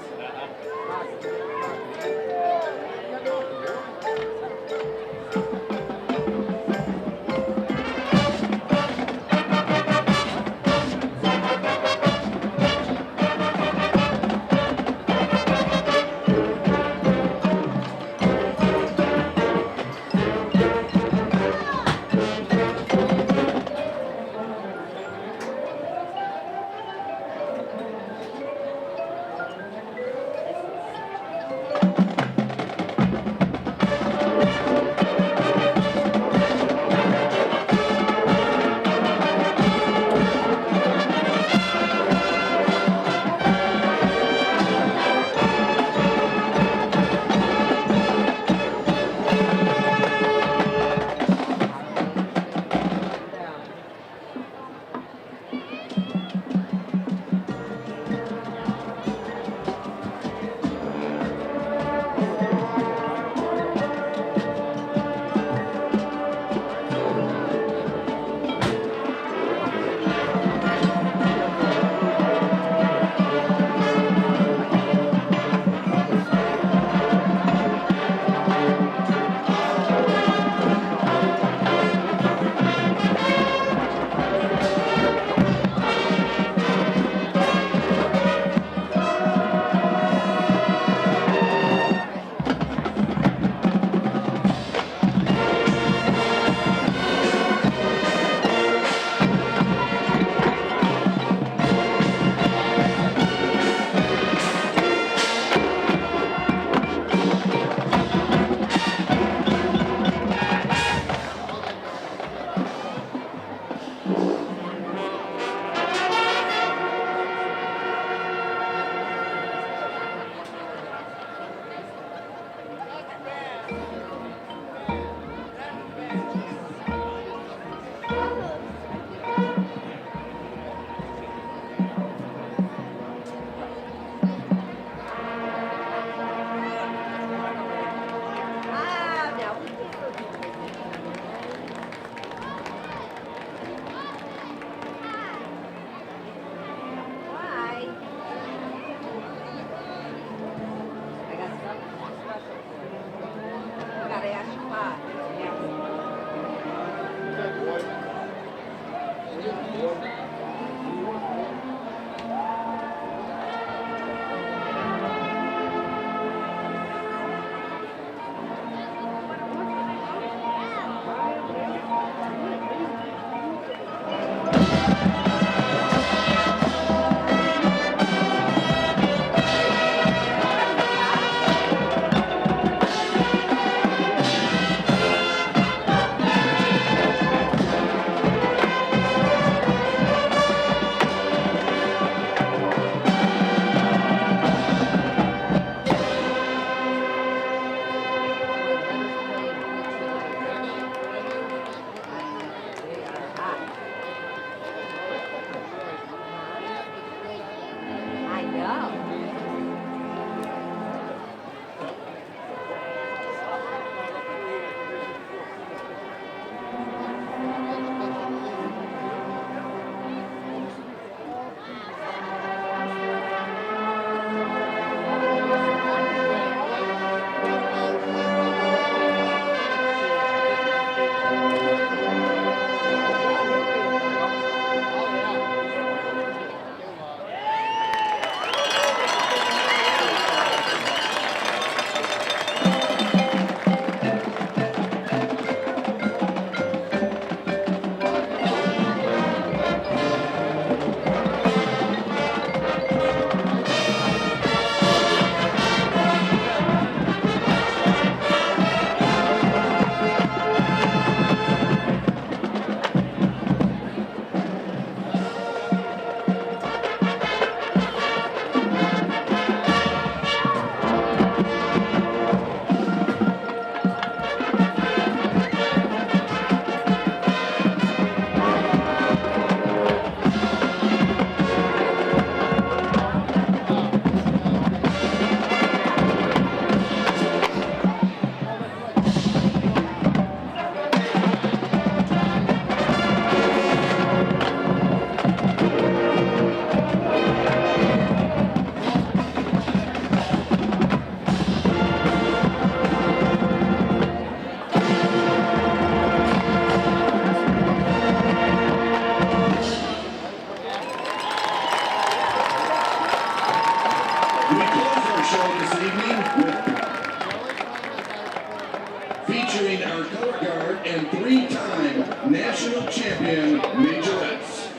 B: featuring our color guard and 3-time national champion, Majorettes.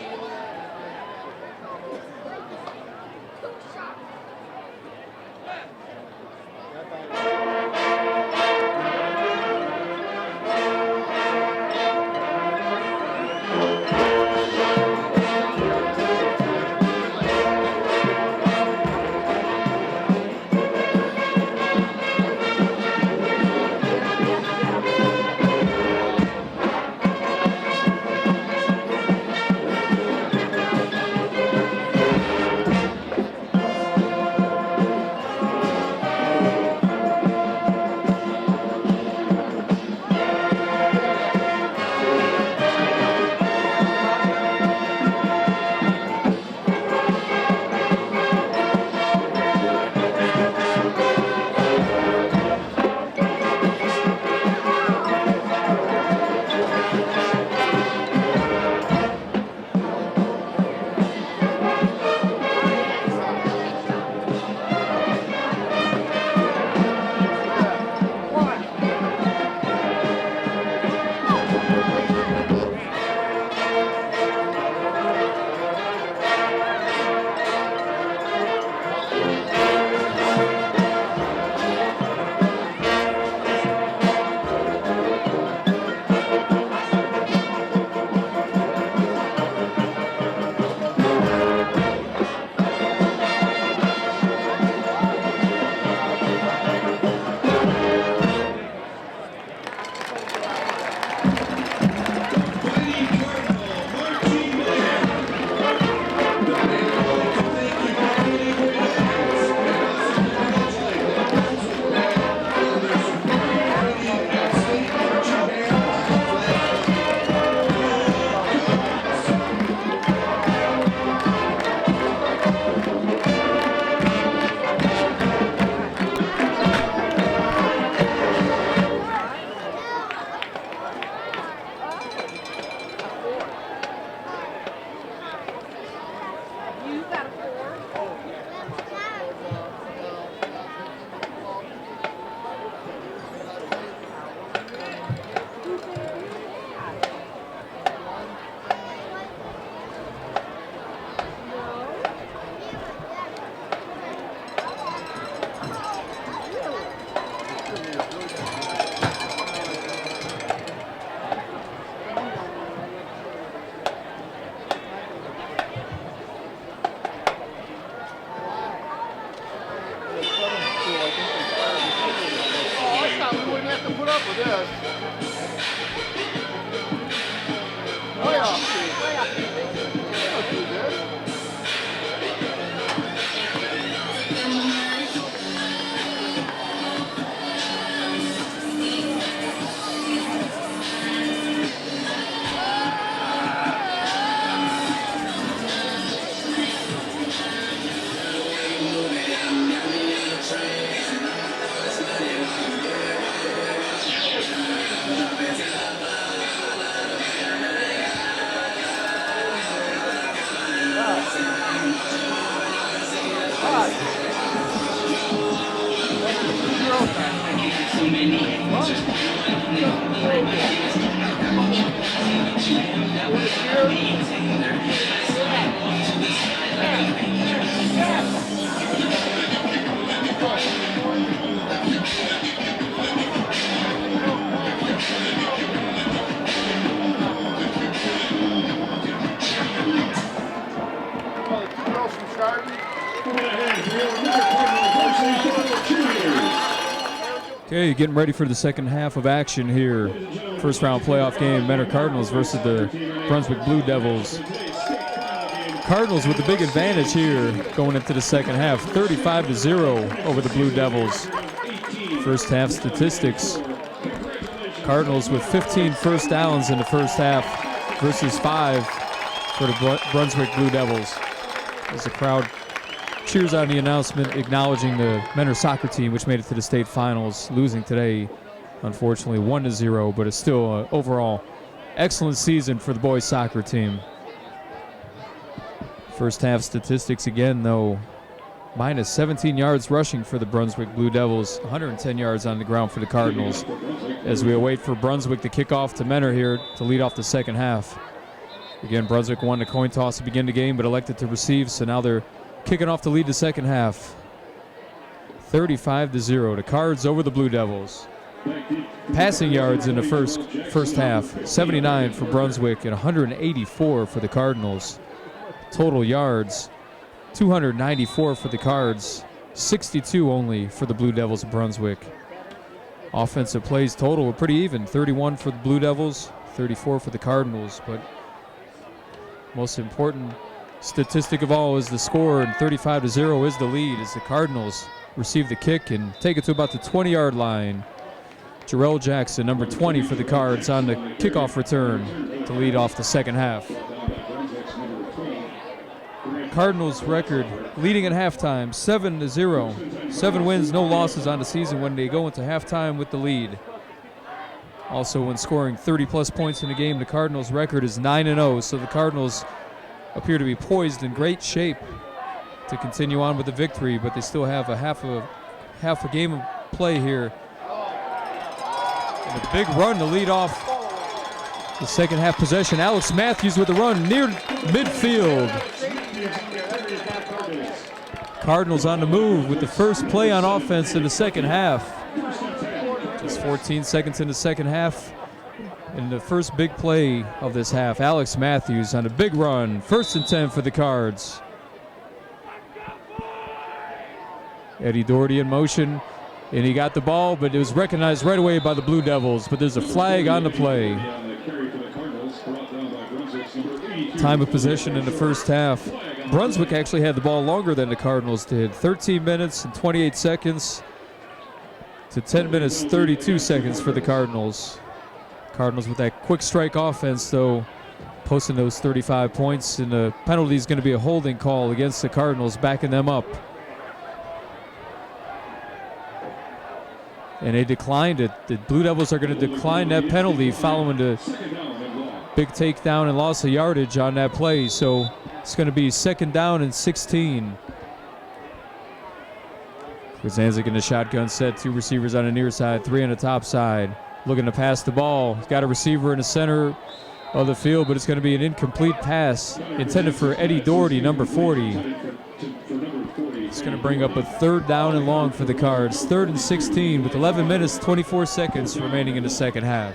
A: Okay, getting ready for the second half of action here. First round playoff game, Mentor Cardinals versus the Brunswick Blue Devils. Cardinals with the big advantage here going into the second half, 35-0 over the Blue Devils. First half statistics, Cardinals with 15 first downs in the first half versus 5 for the Brunswick Blue Devils. As the crowd cheers on the announcement acknowledging the Mentor soccer team, which made it to the state finals, losing today, unfortunately 1-0, but it's still an overall excellent season for the boys soccer team. First half statistics again, though. minus 17 yards rushing for the Brunswick Blue Devils, 110 yards on the ground for the Cardinals, as we await for Brunswick to kick off to Menor here to lead off the second half. Again, Brunswick won the coin toss to begin the game but elected to receive, so now they're kicking off to lead the second half. 35-0, the Cards over the Blue Devils. Passing yards in the first half, 79 for Brunswick and 184 for the Cardinals. Total yards, 294 for the Cards, 62 only for the Blue Devils of Brunswick. Offensive plays total were pretty even, 31 for the Blue Devils, 34 for the Cardinals, but most important statistic of all is the score, and 35-0 is the lead as the Cardinals receive the kick and take it to about the 20-yard line. Jarrell Jackson, number 20 for the Cards, on the kickoff return to lead off the second half. Cardinals record leading at halftime, 7-0. 7 wins, no losses on the season when they go into halftime with the lead. Also, when scoring 30-plus points in a game, the Cardinals record is 9-0, so the Cardinals appear to be poised in great shape to continue on with the victory, but they still have a half a game of play here. And a big run to lead off the second half possession. Alex Matthews with a run near midfield. Cardinals on the move with the first play on offense in the second half. Just 14 seconds in the second half. And the first big play of this half, Alex Matthews on a big run. 1st and 10 for the Cards. Eddie Doherty in motion, and he got the ball, but it was recognized right away by the Blue Devils, but there's a flag on the play. Time of possession in the first half. Brunswick actually had the ball longer than the Cardinals did. 13 minutes and 28 seconds to 10 minutes, 32 seconds for the Cardinals. Cardinals with that quick strike offense, though, posting those 35 points, and the penalty is going to be a holding call against the Cardinals, backing them up. And they declined it. The Blue Devils are going to decline that penalty following the big takedown and loss of yardage on that play. So it's going to be 2nd down and 16. Kazanzik in the shotgun set, 2 receivers on the near side, 3 on the top side. Looking to pass the ball. He's got a receiver in the center of the field, but it's going to be an incomplete pass intended for Eddie Doherty, number 40. It's going to bring up a 3rd down and long for the Cards. 3rd and 16 with 11 minutes, 24 seconds remaining in the second half.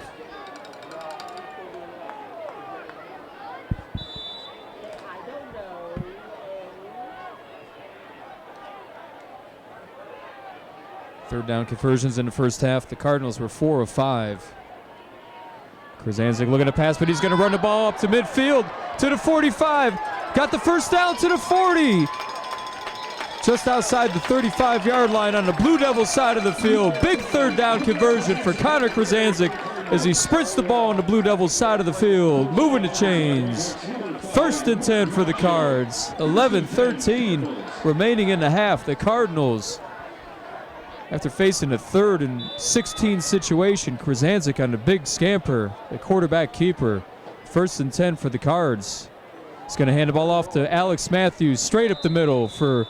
A: Third down conversions in the first half. The Cardinals were 4 of 5. Krzanzik looking to pass, but he's going to run the ball up to midfield to the 45. Got the first down to the 40. Just outside the 35-yard line on the Blue Devils side of the field. Big 3rd down conversion for Connor Krzanzik as he sprints the ball on the Blue Devils side of the field. Moving the chains. 1st and 10 for the Cards. 11-13 remaining in the half. The Cardinals, after facing a 3rd and 16 situation, Krzanzik on the big scamper, the quarterback keeper. 1st and 10 for the Cards. He's going to hand the ball off to Alex Matthews straight up the middle for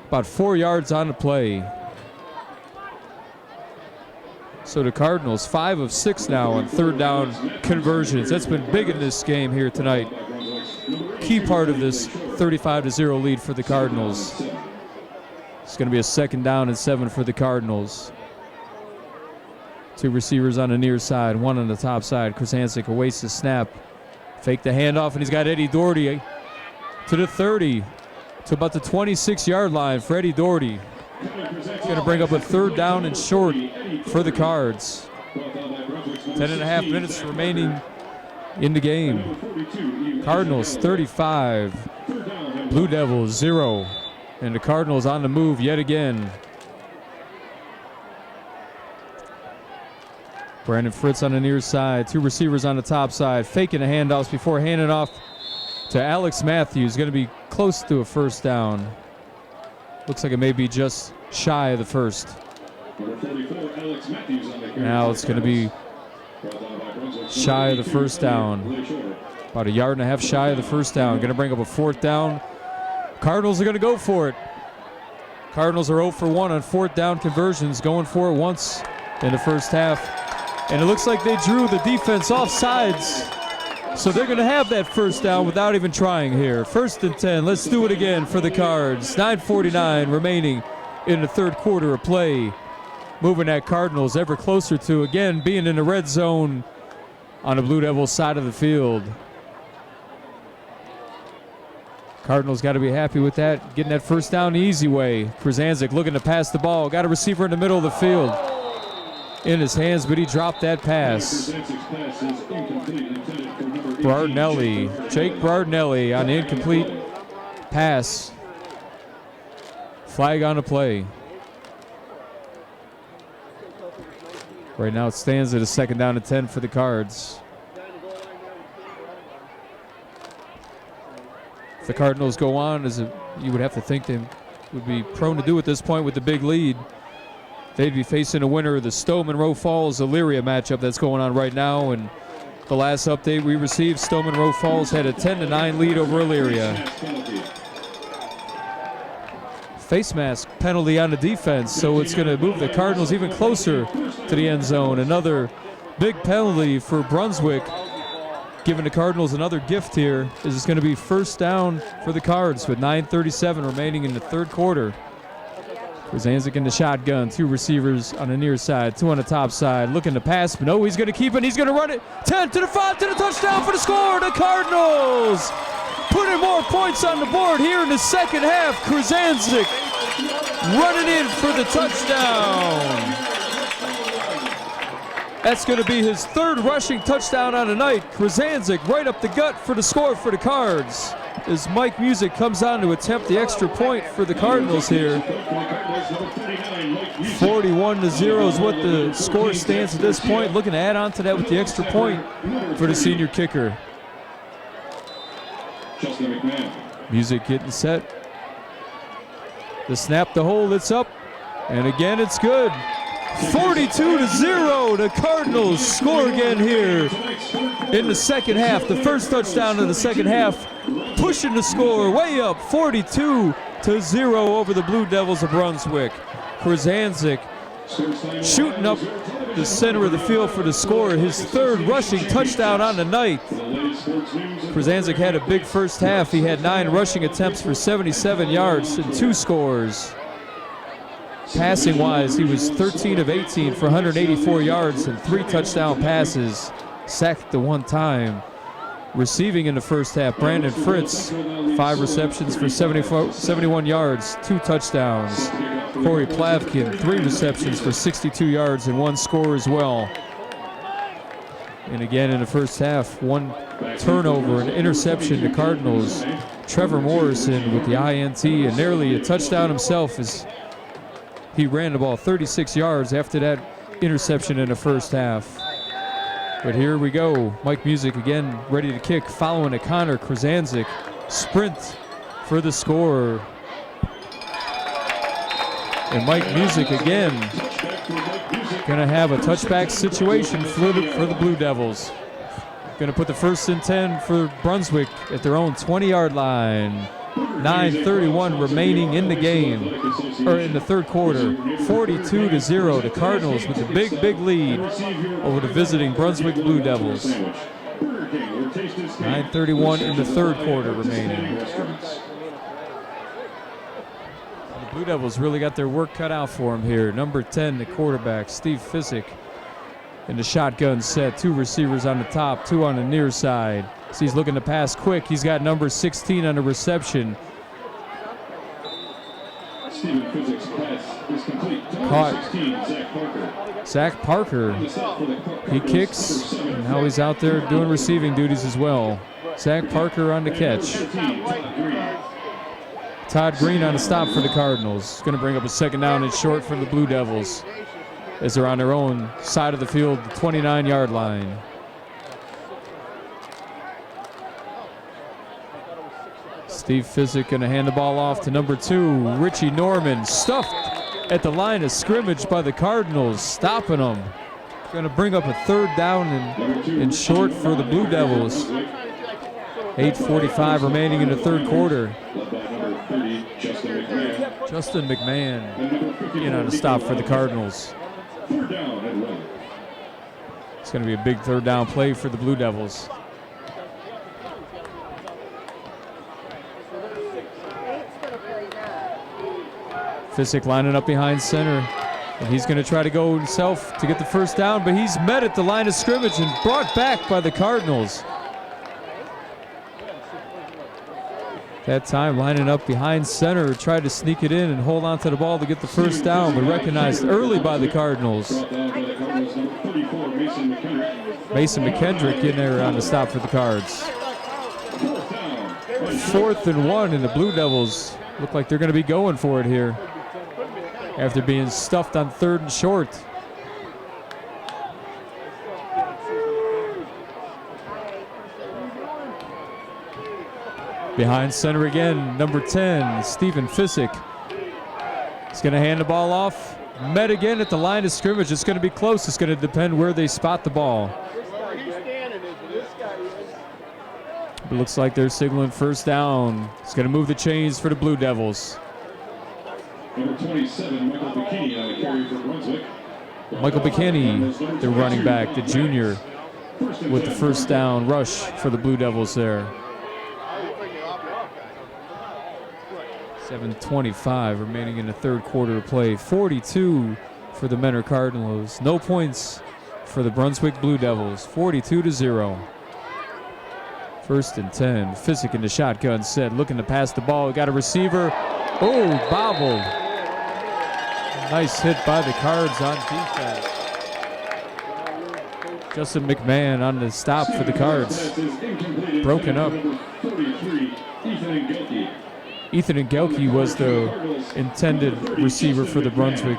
A: about 4 yards on the play. So the Cardinals 5 of 6 now on 3rd down conversions. That's been big in this game here tonight. Key part of this 35-0 lead for the Cardinals. It's going to be a 2nd down and 7 for the Cardinals. 2 receivers on the near side, 1 on the top side. Krzanzik awaits the snap. Fake the handoff, and he's got Eddie Doherty to the 30. To about the 26-yard line for Eddie Doherty. He's going to bring up a 3rd down and short for the Cards. 10.5 minutes remaining in the game. Cardinals 35, Blue Devils 0. And the Cardinals on the move yet again. Brandon Fritz on the near side, 2 receivers on the top side, faking the handoffs before handing off to Alex Matthews. Going to be close to a 1st down. Looks like it may be just shy of the 1st. Now it's going to be shy of the 1st down. About 1.5 yards shy of the 1st down. Going to bring up a 4th down. Cardinals are going to go for it. Cardinals are 0 for 1 on fourth down conversions, going for it once in the first half. And it looks like they drew the defense off sides. So they're going to have that first down without even trying here. 1st and 10. Let's do it again for the Cards. 9:49 remaining in the third quarter of play. Moving that Cardinals ever closer to, again, being in the red zone on the Blue Devils side of the field. Cardinals got to be happy with that, getting that first down the easy way. Krzyzanczyk looking to pass the ball. Got a receiver in the middle of the field in his hands, but he dropped that pass. Jake Bardinelli on the incomplete pass. Flag on the play. Right now it stands at a 2nd down and 10 for the Cards. If the Cardinals go on, you would have to think they would be prone to do at this point with the big lead. They'd be facing a winner of the Stowe Monroe Falls Elyria matchup that's going on right now. And the last update we received, Stowe Monroe Falls had a 10-9 lead over Elyria. Face mask penalty on the defense, so it's going to move the Cardinals even closer to the end zone. Another big penalty for Brunswick, giving the Cardinals another gift here. Is it's going to be first down for the Cards with 9:37 remaining in the third quarter. Krzyzanczyk in the shotgun, 2 receivers on the near side, 2 on the top side, looking to pass, but no, he's going to keep it, he's going to run it, 10 to the 5 to the touchdown for the score. The Cardinals putting more points on the board here in the second half. Krzyzanczyk running in for the touchdown. That's going to be his 3rd rushing touchdown on the night. Krzyzanczyk right up the gut for the score for the Cards, as Mike Music comes on to attempt the extra point for the Cardinals here. 41-0 is what the score stands at this point. Looking to add on to that with the extra point for the senior kicker. Music getting set. The snap, the hold, it's up. And again, it's good. 42-0. The Cardinals score again here in the second half. The first touchdown of the second half, pushing the score way up, 42-0 over the Blue Devils of Brunswick. Krzyzanczyk shooting up the center of the field for the score, his 3rd rushing touchdown on the night. Krzyzanczyk had a big first half. He had 9 rushing attempts for 77 yards and 2 scores. Passing wise, he was 13 of 18 for 184 yards and 3 touchdown passes, sacked the 1 time. Receiving in the first half, Brandon Fritz, 5 receptions for 71 yards, 2 touchdowns. Corey Plavkin, 3 receptions for 62 yards and 1 score as well. And again in the first half, 1 turnover, an interception to Cardinals. Trevor Morrison with the INT and nearly a touchdown himself as he ran the ball 36 yards after that interception in the first half. But here we go. Mike Music again ready to kick, following a Connor Krzyzanczyk sprint for the score. And Mike Music again gonna have a touchback situation for the Blue Devils. Gonna put the 1st and 10 for Brunswick at their own 20-yard line. 9:31 remaining in the game, or in the third quarter. 42-0. The Cardinals with the big lead over the visiting Brunswick Blue Devils. 9:31 in the third quarter remaining. The Blue Devils really got their work cut out for them here. Number 10, the quarterback, Steve Fisick, in the shotgun set. 2 receivers on the top, 2 on the near side. So he's looking to pass quick. He's got number 16 on the reception. Caught. Zach Parker. He kicks, and now he's out there doing receiving duties as well. Zach Parker on the catch. Todd Green on the stop for the Cardinals. Going to bring up a 2nd down and short for the Blue Devils as they're on their own side of the field, the 29-yard line. Steve Fisick going to hand the ball off to number 2, Richie Norman, stuffed at the line of scrimmage by the Cardinals, stopping them. Going to bring up a 3rd down and short for the Blue Devils. 8:45 remaining in the third quarter.
B: 30, Justin McMahon.
A: Justin McMahon
B: And number 54,
A: in on a stop for the Cardinals.
B: 3rd down and 1.
A: It's going to be a big 3rd down play for the Blue Devils. Fisick lining up behind center. And he's going to try to go himself to get the 1st down, but he's met at the line of scrimmage and brought back by the Cardinals. That time lining up behind center, tried to sneak it in and hold on to the ball to get the 1st down, but recognized early by the Cardinals. Mason McKendrick in there on the stop for the Cards. 4th and 1, and the Blue Devils look like they're going to be going for it here after being stuffed on 3rd and short. Behind center again, number 10, Stephen Fisick. He's going to hand the ball off. Met again at the line of scrimmage. It's going to be close. It's going to depend where they spot the ball. It looks like they're signaling 1st down. It's going to move the chains for the Blue Devils.
B: Number 27, Michael Bikini on the carry for Brunswick.
A: Michael Bikini, the running back, the junior, with the 1st down rush for the Blue Devils there. 7:25 remaining in the 3rd quarter of play. 42 for the Menor Cardinals. No points for the Brunswick Blue Devils. 42-0. 1st and 10. Fisick in the shotgun set, looking to pass the ball. Got a receiver. Oh, bobbled. Nice hit by the Cards on defense. Justin McMahon on the stop for the Cards. Broken up. Ethan Engelke was the intended receiver for the Brunswick.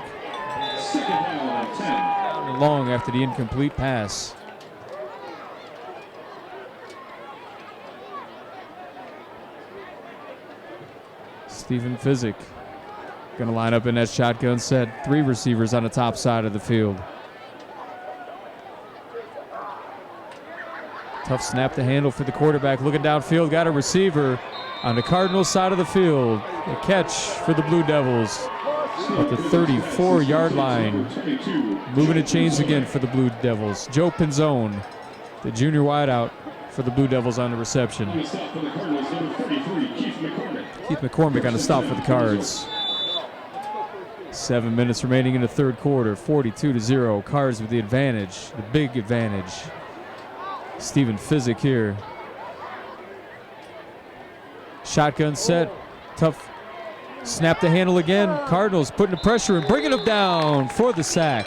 A: Long after the incomplete pass. Stephen Fisick going to line up in that shotgun set. 3 receivers on the top side of the field. Tough snap to handle for the quarterback. Looking downfield, got a receiver on the Cardinals side of the field. A catch for the Blue Devils at the 34-yard line. Moving the chains again for the Blue Devils. Joe Pinzone, the junior wideout for the Blue Devils on the reception. Keith McCormick on the stop for the Cards. 7 minutes remaining in the 3rd quarter. 42-0. Cards with the advantage, the big advantage. Stephen Fisick here. Shotgun set. Tough snap to handle again. Cardinals putting the pressure and bringing him down for the sack.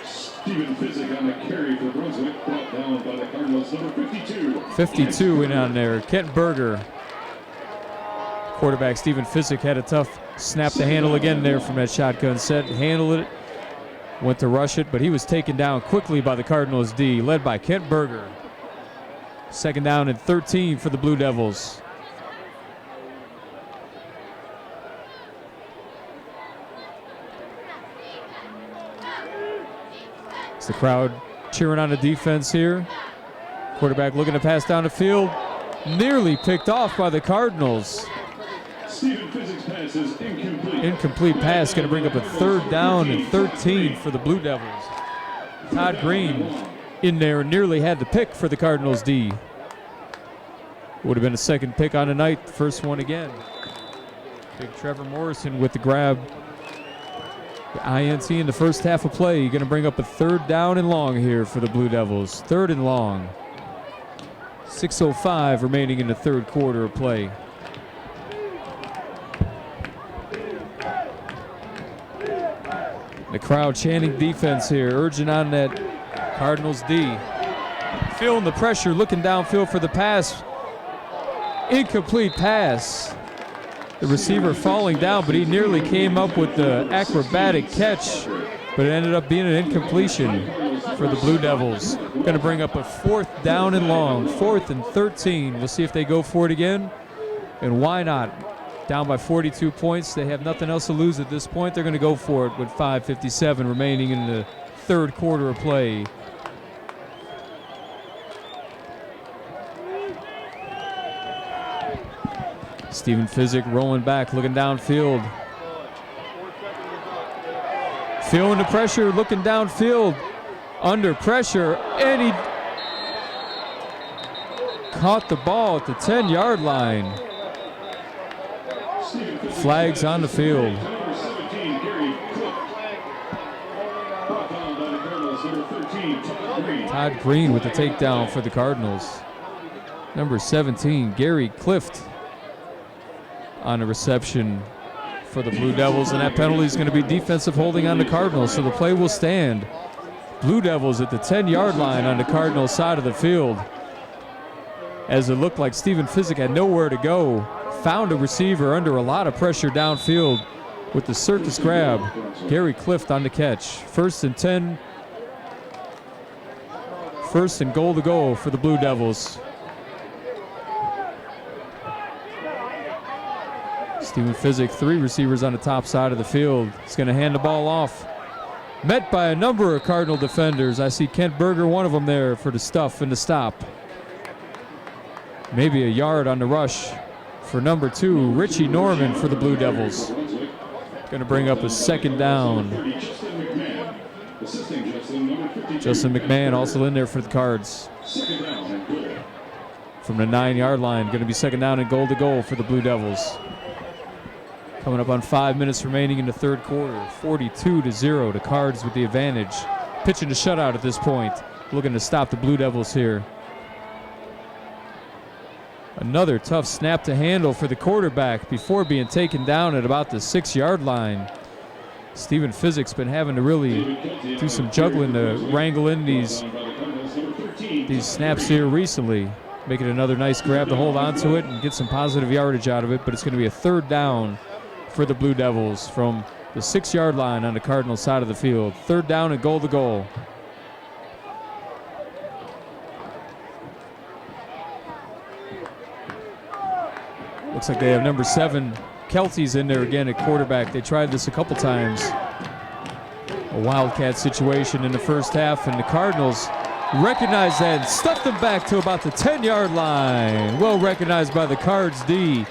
B: Stephen Fisick on the carry for Brunswick, brought down by the Cardinals, number 52.
A: 52 in on there. Kent Berger. Quarterback Stephen Fisick had a tough snap to handle again there from that shotgun set. Handled it. Went to rush it, but he was taken down quickly by the Cardinals D, led by Kent Berger. 2nd down and 13 for the Blue Devils. It's the crowd cheering on the defense here. Quarterback looking to pass down the field. Nearly picked off by the Cardinals.
B: Stephen Fisick's pass is incomplete.
A: Incomplete pass, going to bring up a 3rd down and 13 for the Blue Devils. Todd Green in there and nearly had the pick for the Cardinals D. Would have been a 2nd pick on the night, the 1st one again. Big Trevor Morrison with the grab. The INT in the 1st half of play. Going to bring up a 3rd down and long here for the Blue Devils. 3rd and long. 6:05 remaining in the 3rd quarter of play. The crowd chanting defense here, urging on that Cardinals D. Feeling the pressure, looking downfield for the pass. Incomplete pass. The receiver falling down, but he nearly came up with the acrobatic catch, but it ended up being an incompletion for the Blue Devils. Going to bring up a 4th down and long, 4th and 13. We'll see if they go for it again, and why not? Down by 42 points. They have nothing else to lose at this point. They're going to go for it with 5:57 remaining in the 3rd quarter of play. Stephen Physick rolling back, looking downfield. Feeling the pressure, looking downfield. Under pressure, and he caught the ball at the 10-yard line. Flags on the field. Todd Green with the takedown for the Cardinals. Number 17, Gary Clift on the reception for the Blue Devils, and that penalty is going to be defensive holding on the Cardinals, so the play will stand. Blue Devils at the 10-yard line on the Cardinals side of the field, as it looked like Stephen Physick had nowhere to go. Found a receiver under a lot of pressure downfield with the circus grab. Gary Clift on the catch. 1st and 10. 1st and goal to go for the Blue Devils. Stephen Physick, 3 receivers on the top side of the field. He's going to hand the ball off. Met by a number of Cardinal defenders. I see Kent Berger, one of them there for the stuff and the stop. Maybe a yard on the rush for number 2, Richie Norman for the Blue Devils. Going to bring up a 2nd down. Justin McMahon also in there for the Cards. From the 9-yard line, going to be 2nd down and goal to goal for the Blue Devils. Coming up on 5 minutes remaining in the 3rd quarter. 42-0, the Cards with the advantage. Pitching a shutout at this point. Looking to stop the Blue Devils here. Another tough snap to handle for the quarterback before being taken down at about the 6-yard line. Stephen Physick's been having to really do some juggling to wrangle in these snaps here recently. Making another nice grab to hold on to it and get some positive yardage out of it, but it's going to be a 3rd down for the Blue Devils from the 6-yard line on the Cardinals side of the field. 3rd down and goal to goal. Looks like they have number 7, Kelty's in there again at quarterback. They tried this a couple times. A wildcat situation in the first half, and the Cardinals recognized that and stuffed them back to about the 10-yard line. Well recognized by the Cards D.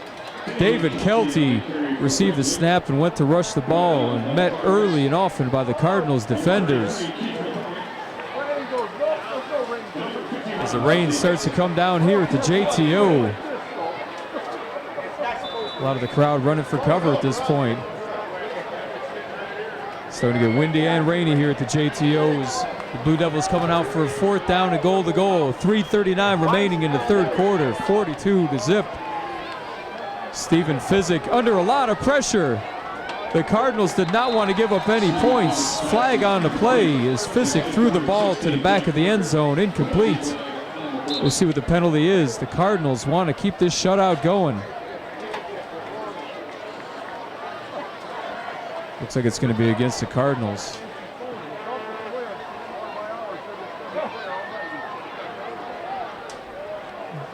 A: David Kelty received the snap and went to rush the ball, and met early and often by the Cardinals defenders. As the rain starts to come down here at the JTO. A lot of the crowd running for cover at this point. Starting to get windy and rainy here at the JTOs. The Blue Devils coming out for a 4th down and goal to goal. 3:39 remaining in the 3rd quarter. 42-0. Stephen Physick under a lot of pressure. The Cardinals did not want to give up any points. Flag on the play as Physick threw the ball to the back of the end zone. Incomplete. We'll see what the penalty is. The Cardinals want to keep this shutout going. Looks like it's going to be against the Cardinals.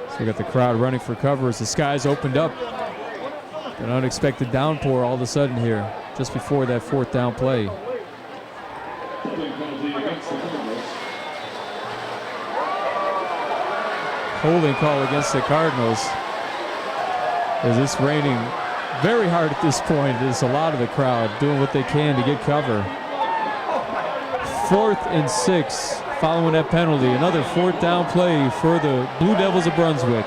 A: So we got the crowd running for cover as the skies opened up. An unexpected downpour all of a sudden here, just before that 4th down play. Holding call against the Cardinals. As it's raining very hard at this point. There's a lot of the crowd doing what they can to get cover. 4th and 6 following that penalty. Another 4th down play for the Blue Devils of Brunswick.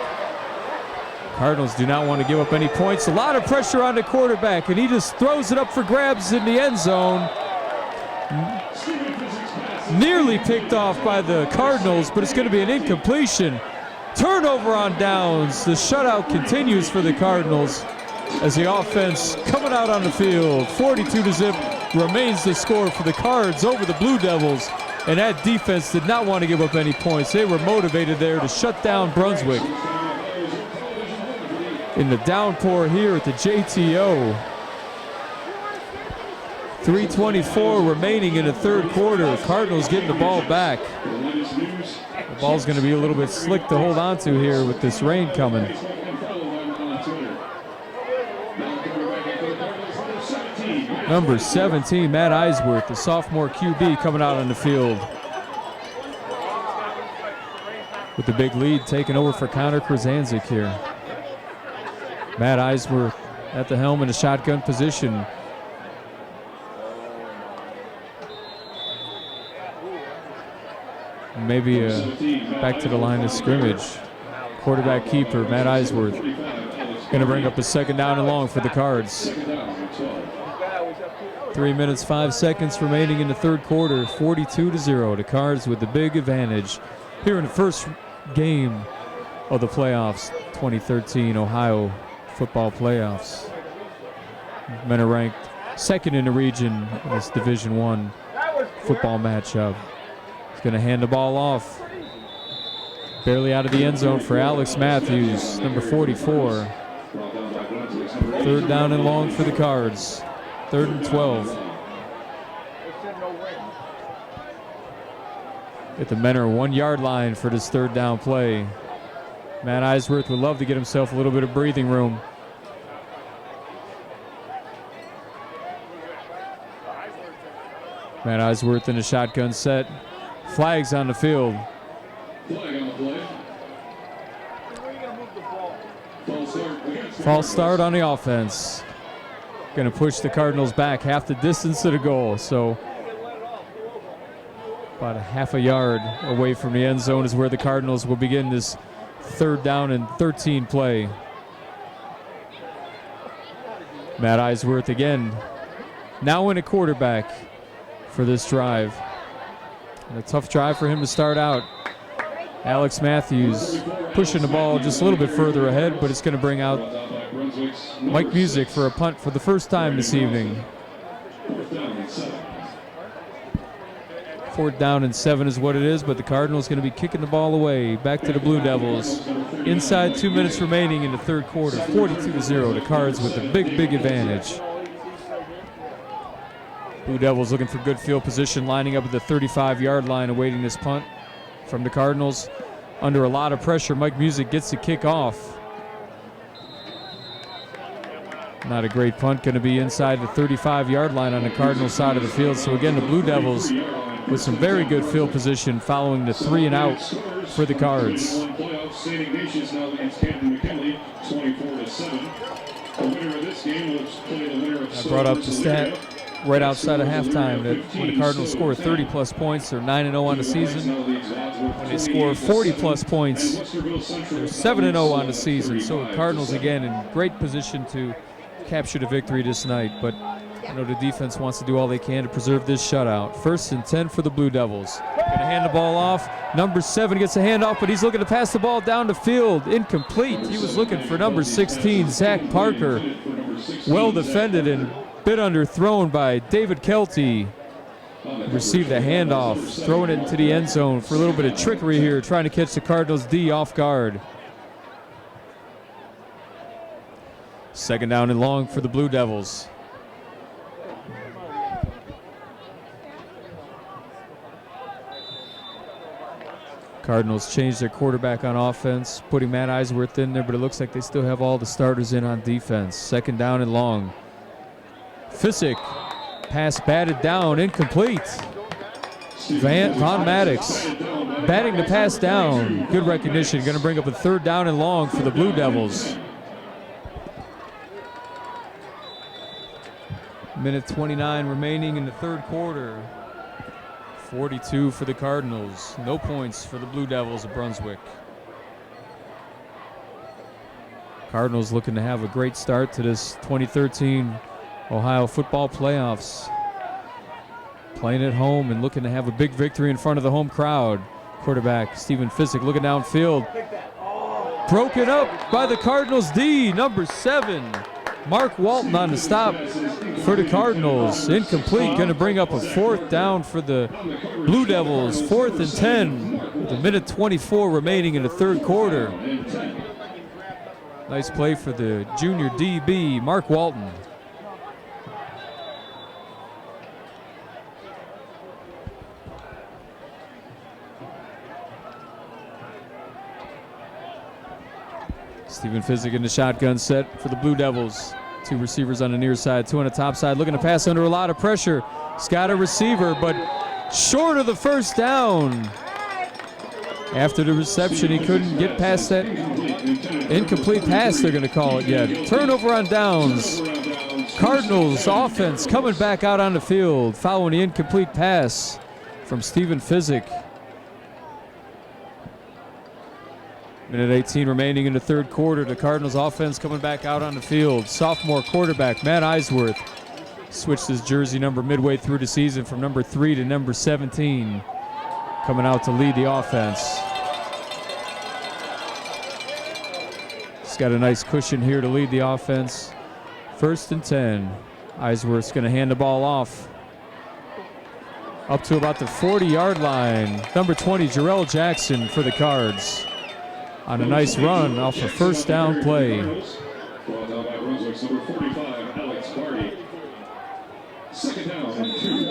A: Cardinals do not want to give up any points. A lot of pressure on the quarterback, and he just throws it up for grabs in the end zone. Nearly picked off by the Cardinals, but it's going to be an incompletion. Turnover on downs. The shutout continues for the Cardinals as the offense coming out on the field. 42-0 remains the score for the Cards over the Blue Devils, and that defense did not want to give up any points. They were motivated there to shut down Brunswick. In the downpour here at the JTO. 3:24 remaining in the 3rd quarter. Cardinals getting the ball back. The ball's going to be a little bit slick to hold on to here with this rain coming. Number 17, Matt Eisworth, the sophomore QB, coming out on the field. With the big lead taken over for Connor Krasanzik here. Matt Eisworth at the helm in a shotgun position. Maybe back to the line of scrimmage. Quarterback keeper, Matt Eisworth, going to bring up a 2nd down and long for the Cards. 3 minutes, 5 seconds remaining in the third quarter, 42-0. The Cards with the big advantage here in the first game of the playoffs, 2013 Ohio football playoffs. Men are ranked 2nd in the region in this Division I football matchup. He's going to hand the ball off. Barely out of the end zone for Alex Matthews, number 44. 3rd down and long for the Cards. 3rd and 12. At the Menor 1-yard line for this 3rd down play. Matt Eisworth would love to get himself a little bit of breathing room. Matt Eisworth in a shotgun set. Flags on the field. False start on the offense. Going to push the Cardinals back half the distance to the goal. So about a half a yard away from the end zone is where the Cardinals will begin this 3rd down and 13 play. Matt Eisworth again, now in a quarterback for this drive. And a tough drive for him to start out. Alex Matthews pushing the ball just a little bit further ahead, but it's going to bring out Mike Music for a punt for the first time this evening. 4th down and 7 is what it is, but the Cardinals going to be kicking the ball away. Back to the Blue Devils. Inside 2 minutes remaining in the third quarter. 42-0. The Cards with the big advantage. Blue Devils looking for good field position, lining up at the 35-yard line, awaiting this punt from the Cardinals. Under a lot of pressure, Mike Music gets the kick off. Not a great punt, going to be inside the 35-yard line on the Cardinals side of the field. So again, the Blue Devils with some very good field position following the 3 and out for the Cards. I brought up the stat right outside of halftime that when the Cardinals score 30-plus points, they're 9-0 on the season. When they score 40-plus points, they're 7-0 on the season. So the Cardinals, again, in great position to capture the victory this night. But I know the defense wants to do all they can to preserve this shutout. 1st and 10 for the Blue Devils. Going to hand the ball off. Number 7 gets a handoff, but he's looking to pass the ball down the field. Incomplete. He was looking for number 16, Zach Parker. Well defended and bit underthrown by David Kelty. Received a handoff, throwing it into the end zone for a little bit of trickery here, trying to catch the Cardinals D off guard. 2nd down and long for the Blue Devils. Cardinals changed their quarterback on offense, putting Matt Eisworth in there, but it looks like they still have all the starters in on defense. 2nd down and long. Fissick, pass batted down, incomplete. Von Maddox batting the pass down. Good recognition, going to bring up a 3rd down and long for the Blue Devils. Minute 29 remaining in the third quarter. 42 for the Cardinals. No points for the Blue Devils of Brunswick. Cardinals looking to have a great start to this 2013 Ohio football playoffs. Playing at home and looking to have a big victory in front of the home crowd. Quarterback Stephen Fissick looking downfield. Broken up by the Cardinals D, number 7. Mark Walton on the stop for the Cardinals. Incomplete, going to bring up a 4th down for the Blue Devils. 4th and 10. The minute 24 remaining in the third quarter. Nice play for the junior DB, Mark Walton. Stephen Fissick in the shotgun set for the Blue Devils. 2 receivers on the near side, 2 on the top side, looking to pass under a lot of pressure. He's got a receiver, but short of the 1st down. After the reception, he couldn't get past that incomplete pass, they're going to call it yet. Turnover on downs. Cardinals offense coming back out on the field following the incomplete pass from Stephen Physick. Minute 18 remaining in the third quarter. The Cardinals offense coming back out on the field. Sophomore quarterback Matt Eisworth switched his jersey number midway through the season from number 3 to number 17. Coming out to lead the offense. He's got a nice cushion here to lead the offense. 1st and 10. Eisworth's going to hand the ball off. Up to about the 40-yard line. Number 20, Jarrell Jackson for the Cards. On a nice run off a first down play.
B: Brought down by Brunswick's number 45, Alex Barty. 2nd down and 2.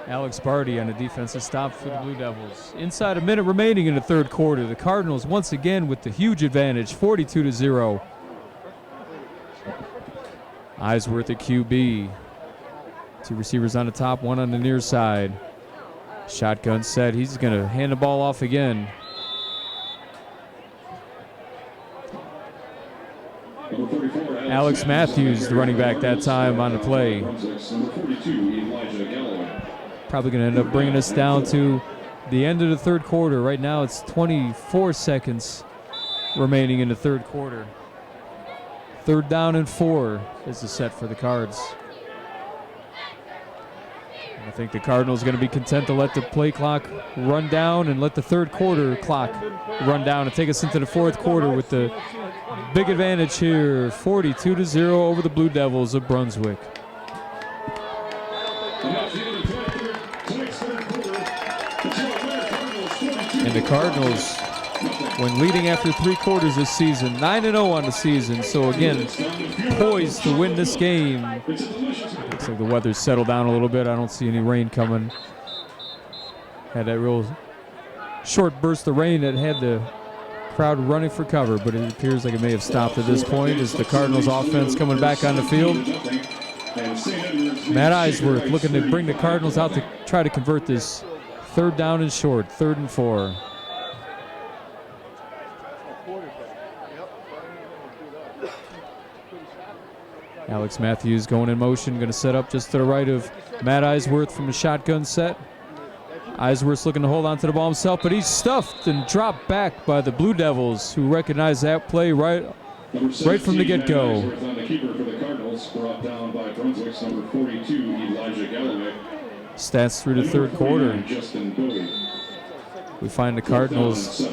A: Alex Barty on a defensive stop for the Blue Devils. Inside a minute remaining in the third quarter. The Cardinals once again with the huge advantage, 42-0. Eisworth at QB. 2 receivers on the top, 1 on the near side. Shotgun set. He's going to hand the ball off again. Alex Matthews, the running back that time on the play. Probably going to end up bringing us down to the end of the third quarter. Right now it's 24 seconds remaining in the third quarter. 3rd down and 4 is the set for the Cards. I think the Cardinals are going to be content to let the play clock run down and let the third quarter clock run down and take us into the fourth quarter with the big advantage here, 42-0 over the Blue Devils of Brunswick. And the Cardinals, when leading after 3 quarters this season, 9-0 on the season. So again, poised to win this game. Looks like the weather's settled down a little bit. I don't see any rain coming. Had that real short burst of rain that had the crowd running for cover, but it appears like it may have stopped at this point as the Cardinals offense coming back on the field. Matt Eisworth looking to bring the Cardinals out to try to convert this 3rd down and short, 3rd and 4. Alex Matthews going in motion, going to set up just to the right of Matt Eisworth from the shotgun set. Eisworth's looking to hold on to the ball himself, but he's stuffed and dropped back by the Blue Devils, who recognize that play right from the get-go. Stats through the third quarter. We find the Cardinals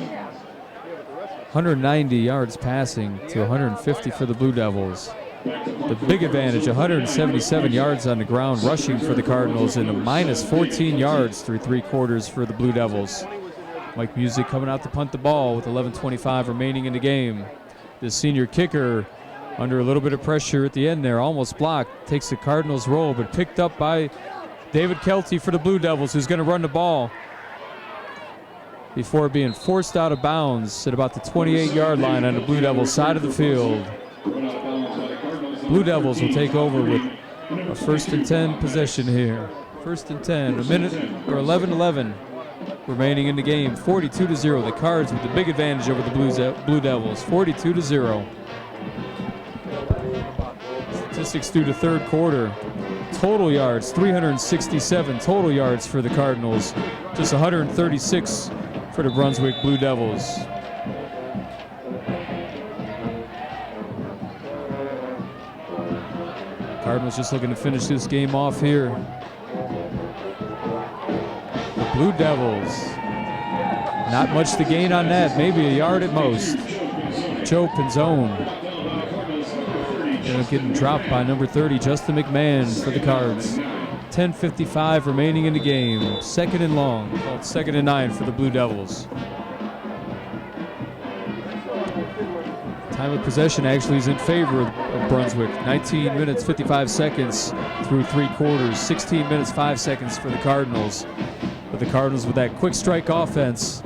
A: 190 yards passing to 150 for the Blue Devils. The big advantage, 177 yards on the ground rushing for the Cardinals and a minus 14 yards through 3 quarters for the Blue Devils. Mike Music coming out to punt the ball with 11:25 remaining in the game. The senior kicker under a little bit of pressure at the end there, almost blocked, takes the Cardinals roll, but picked up by David Kelty for the Blue Devils, who's going to run the ball before being forced out of bounds at about the 28-yard line on the Blue Devils side of the field. Blue Devils will take over with a 1st and 10 possession here. 1st and 10, a minute or 11:11 remaining in the game. 42-0. The Cards with the big advantage over the Blue Devils. 42-0. Statistics through the third quarter. Total yards, 367 total yards for the Cardinals. Just 136 for the Brunswick Blue Devils. Cardinals just looking to finish this game off here. The Blue Devils, not much to gain on that, maybe a yard at most. Joe Pinzone getting dropped by number 30, Justin McMahon for the Cards. 10:55 remaining in the game. 2nd and long, called 2nd and 9 for the Blue Devils. Time of possession actually is in favor of Brunswick. 19 minutes, 55 seconds through 3 quarters. 16 minutes, 5 seconds for the Cardinals. But the Cardinals with that quick strike offense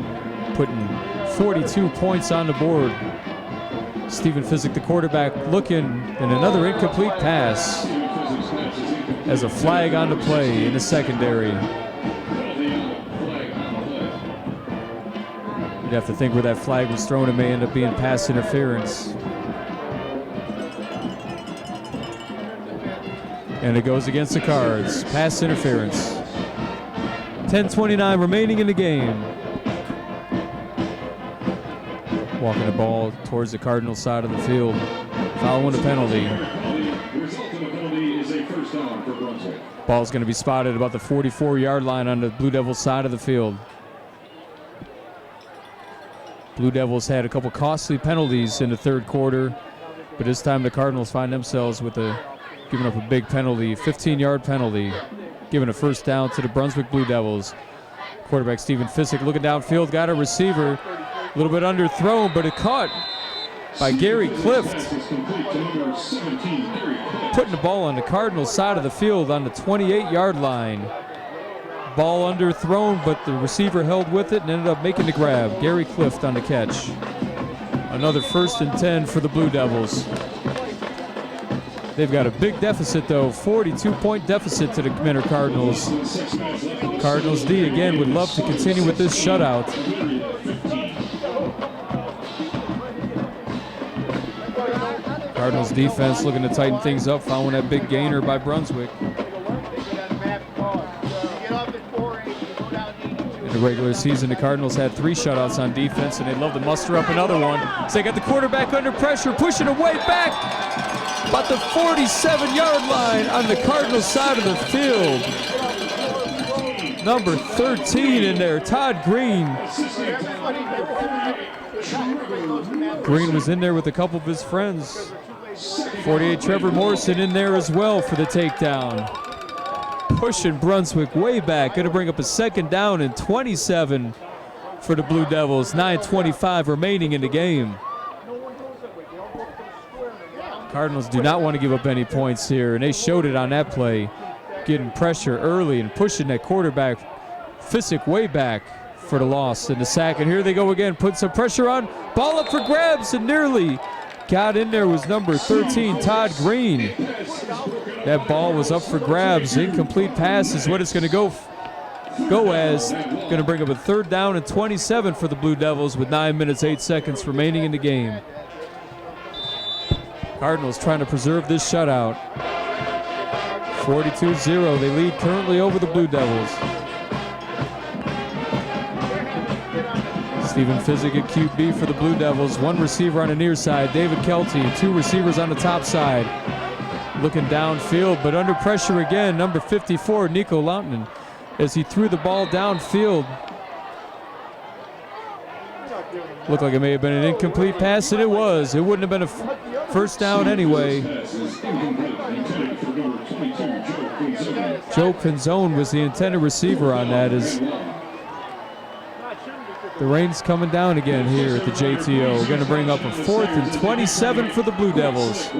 A: putting 42 points on the board. Stephen Physick, the quarterback, looking, and another incomplete pass as a flag on the play in the secondary. have to think where that flag was thrown. It may end up being pass interference. And it goes against the Cards. Pass interference. 10:29 remaining in the game. Walking the ball towards the Cardinals side of the field. Following the penalty.
B: The result of the penalty is a first down for Brunswick.
A: Ball's going to be spotted about the 44-yard line on the Blue Devils side of the field. Blue Devils had a couple costly penalties in the third quarter, but this time the Cardinals find themselves with giving up a big penalty, 15-yard penalty, giving a first down to the Brunswick Blue Devils. Quarterback Stephen Fissick looking downfield, got a receiver, a little bit underthrown, but it caught by Gary Clift, putting the ball on the Cardinals side of the field on the 28-yard line. Ball underthrown, but the receiver held with it and ended up making the grab. Gary Clift on the catch. Another 1st and 10 for the Blue Devils. They've got a big deficit, though, 42-point deficit to the Menor Cardinals. Cardinals D, again, would love to continue with this shutout. Cardinals defense looking to tighten things up following that big gainer by Brunswick. In the regular season, the Cardinals had 3 shutouts on defense, and they'd love to muster up another one. So they got the quarterback under pressure, pushing away back about the 47-yard line on the Cardinals side of the field. Number 13 in there, Todd Green. Green was in there with a couple of his friends. 48 Trevor Morrison in there as well for the takedown. Pushing Brunswick way back. Going to bring up a 2nd down and 27 for the Blue Devils. 9:25 remaining in the game. Cardinals do not want to give up any points here, and they showed it on that play. Getting pressure early and pushing that quarterback Fissick way back for the loss and the sack. And here they go again, put some pressure on. Ball up for grabs, and nearly got in there was number 13, Todd Green. That ball was up for grabs. Incomplete pass is what it's going to go as. Going to bring up a 3rd down and 27 for the Blue Devils with 9 minutes, 8 seconds remaining in the game. Cardinals trying to preserve this shutout. 42-0. They lead currently over the Blue Devils. Stephen Fissick at QB for the Blue Devils. 1 receiver on the near side, David Kelty. 2 receivers on the top side. Looking downfield, but under pressure again, number 54, Nico Lautinen, as he threw the ball downfield. Looked like it may have been an incomplete pass, and it was. It wouldn't have been a first down anyway. Joe Pinzone was the intended receiver on that, as the rain's coming down again here at the JTO. We're going to bring up a 4th and 27 for the Blue Devils.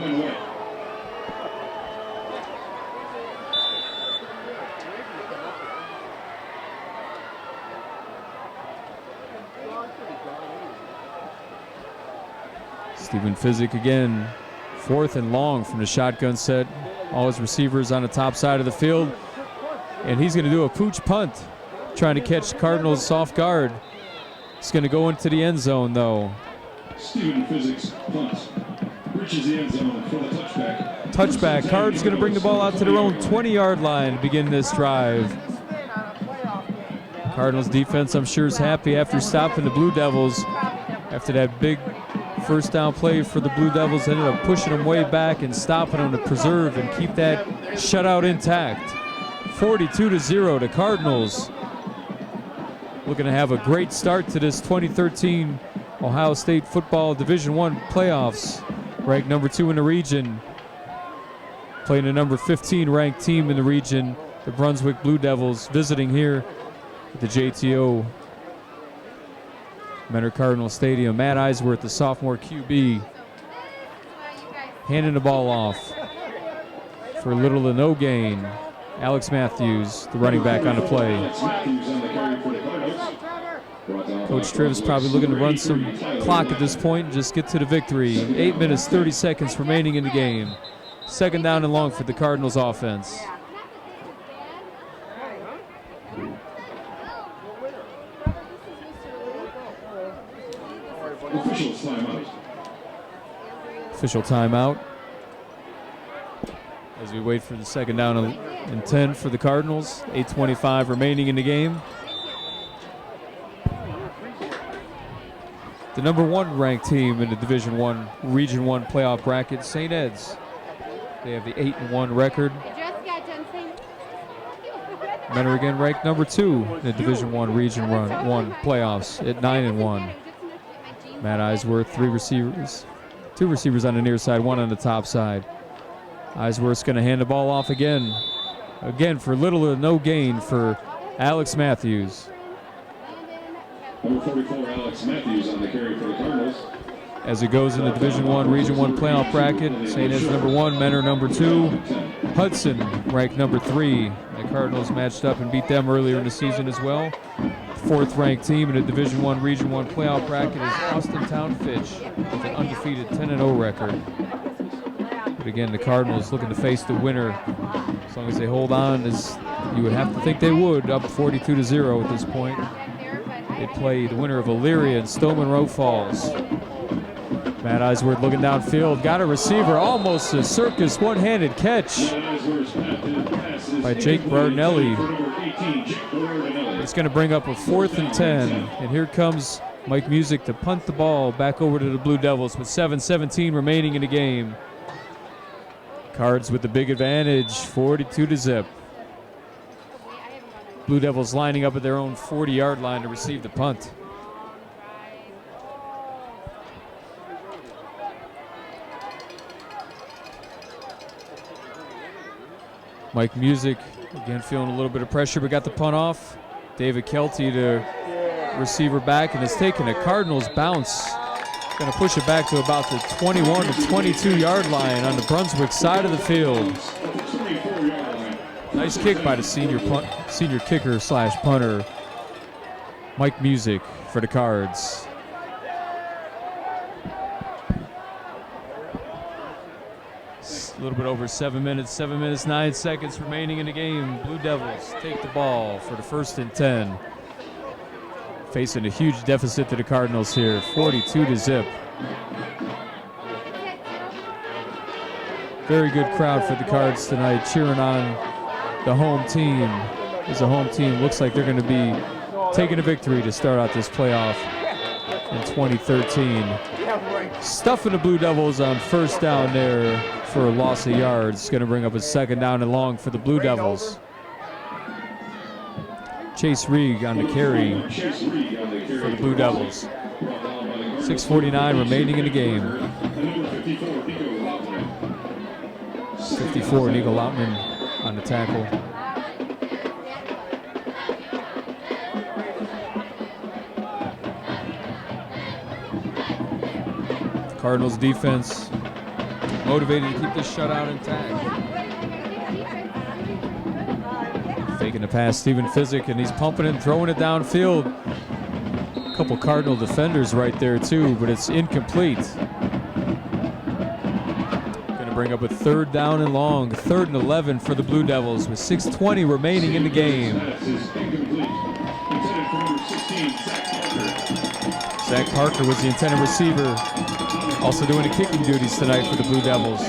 A: Stephen Fissick again, 4th and long from the shotgun set. All his receivers on the top side of the field. And he's going to do a pooch punt, trying to catch Cardinals off guard. It's going to go into the end zone, though.
B: Stephen Fissick's punt reaches the end zone for the touchback.
A: Touchback. Cards going to bring the ball out to their own 20-yard line to begin this drive. Cardinals defense, I'm sure, is happy after stopping the Blue Devils. After that big first down play for the Blue Devils, ended up pushing them way back and stopping them to preserve and keep that shutout intact. 42-0 to Cardinals. Looking to have a great start to this 2013 Ohio State Football Division I playoffs. Ranked number 2 in the region. Playing a number 15 ranked team in the region, the Brunswick Blue Devils, visiting here at the JTO Menor Cardinal Stadium. Matt Eisworth, the sophomore QB, handing the ball off for little to no gain. Alex Matthews, the running back, on the play. Coach Trivis probably looking to run some clock at this point and just get to the victory. 8 minutes, 30 seconds remaining in the game. 2nd down and long for the Cardinals offense.
B: Officials timeout.
A: Official timeout. As we wait for the second down and 10 for the Cardinals. 8:25 remaining in the game. The number 1 ranked team in the Division I, Region I playoff bracket, St. Ed's. They have the 8-1 record. Men are again ranked number 2 in the Division I, Region I playoffs at 9-1. Matt Eisworth, 3 receivers. 2 receivers on the near side, 1 on the top side. Eisworth's going to hand the ball off again. Again, for little or no gain for Alex Matthews.
B: Number 44, Alex Matthews on the carry for the Cardinals.
A: As it goes in the Division I, Region I playoff bracket, St. Ed's number 1, Menor number 2, Hudson ranked number 3. The Cardinals matched up and beat them earlier in the season as well. 4th ranked team in the Division I, Region I playoff bracket is Austintown Fitch with an undefeated 10-0 record. But again, the Cardinals looking to face the winner. As long as they hold on, as you would have to think they would, up 42-0 at this point. They play the winner of Elyria and Stoneman Row Falls. Matt Eisworth looking downfield, got a receiver, almost a circus one-handed catch by Jake Barnelli. It's going to bring up a 4th and 10, and here comes Mike Music to punt the ball back over to the Blue Devils with 7:17 remaining in the game. Cards with the big advantage, 42-0. Blue Devils lining up at their own 40-yard line to receive the punt. Mike Music, again feeling a little bit of pressure, but got the punt off. David Kelty to receiver back, and has taken a Cardinals bounce. Going to push it back to about the 21 to 22-yard line on the Brunswick side of the field. Nice kick by the senior kicker / punter, Mike Music for the Cards. A little bit over 7 minutes, 7 minutes, 9 seconds remaining in the game. Blue Devils take the ball for the 1st and 10. Facing a huge deficit to the Cardinals here, 42-0. Very good crowd for the Cards tonight, cheering on the home team. As the home team looks like they're going to be taking a victory to start out this playoff in 2013. Stuffing the Blue Devils on 1st down there for a loss of yards. Going to bring up a 2nd down and long for the Blue Devils. Chase Reed on the carry for the Blue Devils. 6:49 remaining in the game. 54, Nico Lautman on the tackle. The Cardinals defense motivated to keep this shutout intact. Faking the pass, Stephen Physick, and he's pumping it and throwing it downfield. A couple Cardinal defenders right there too, but it's incomplete. Going to bring up a 3rd down and long, 3rd and 11 for the Blue Devils with 6:20 remaining in the game. Zach Parker was the intended receiver, also doing the kicking duties tonight for the Blue Devils.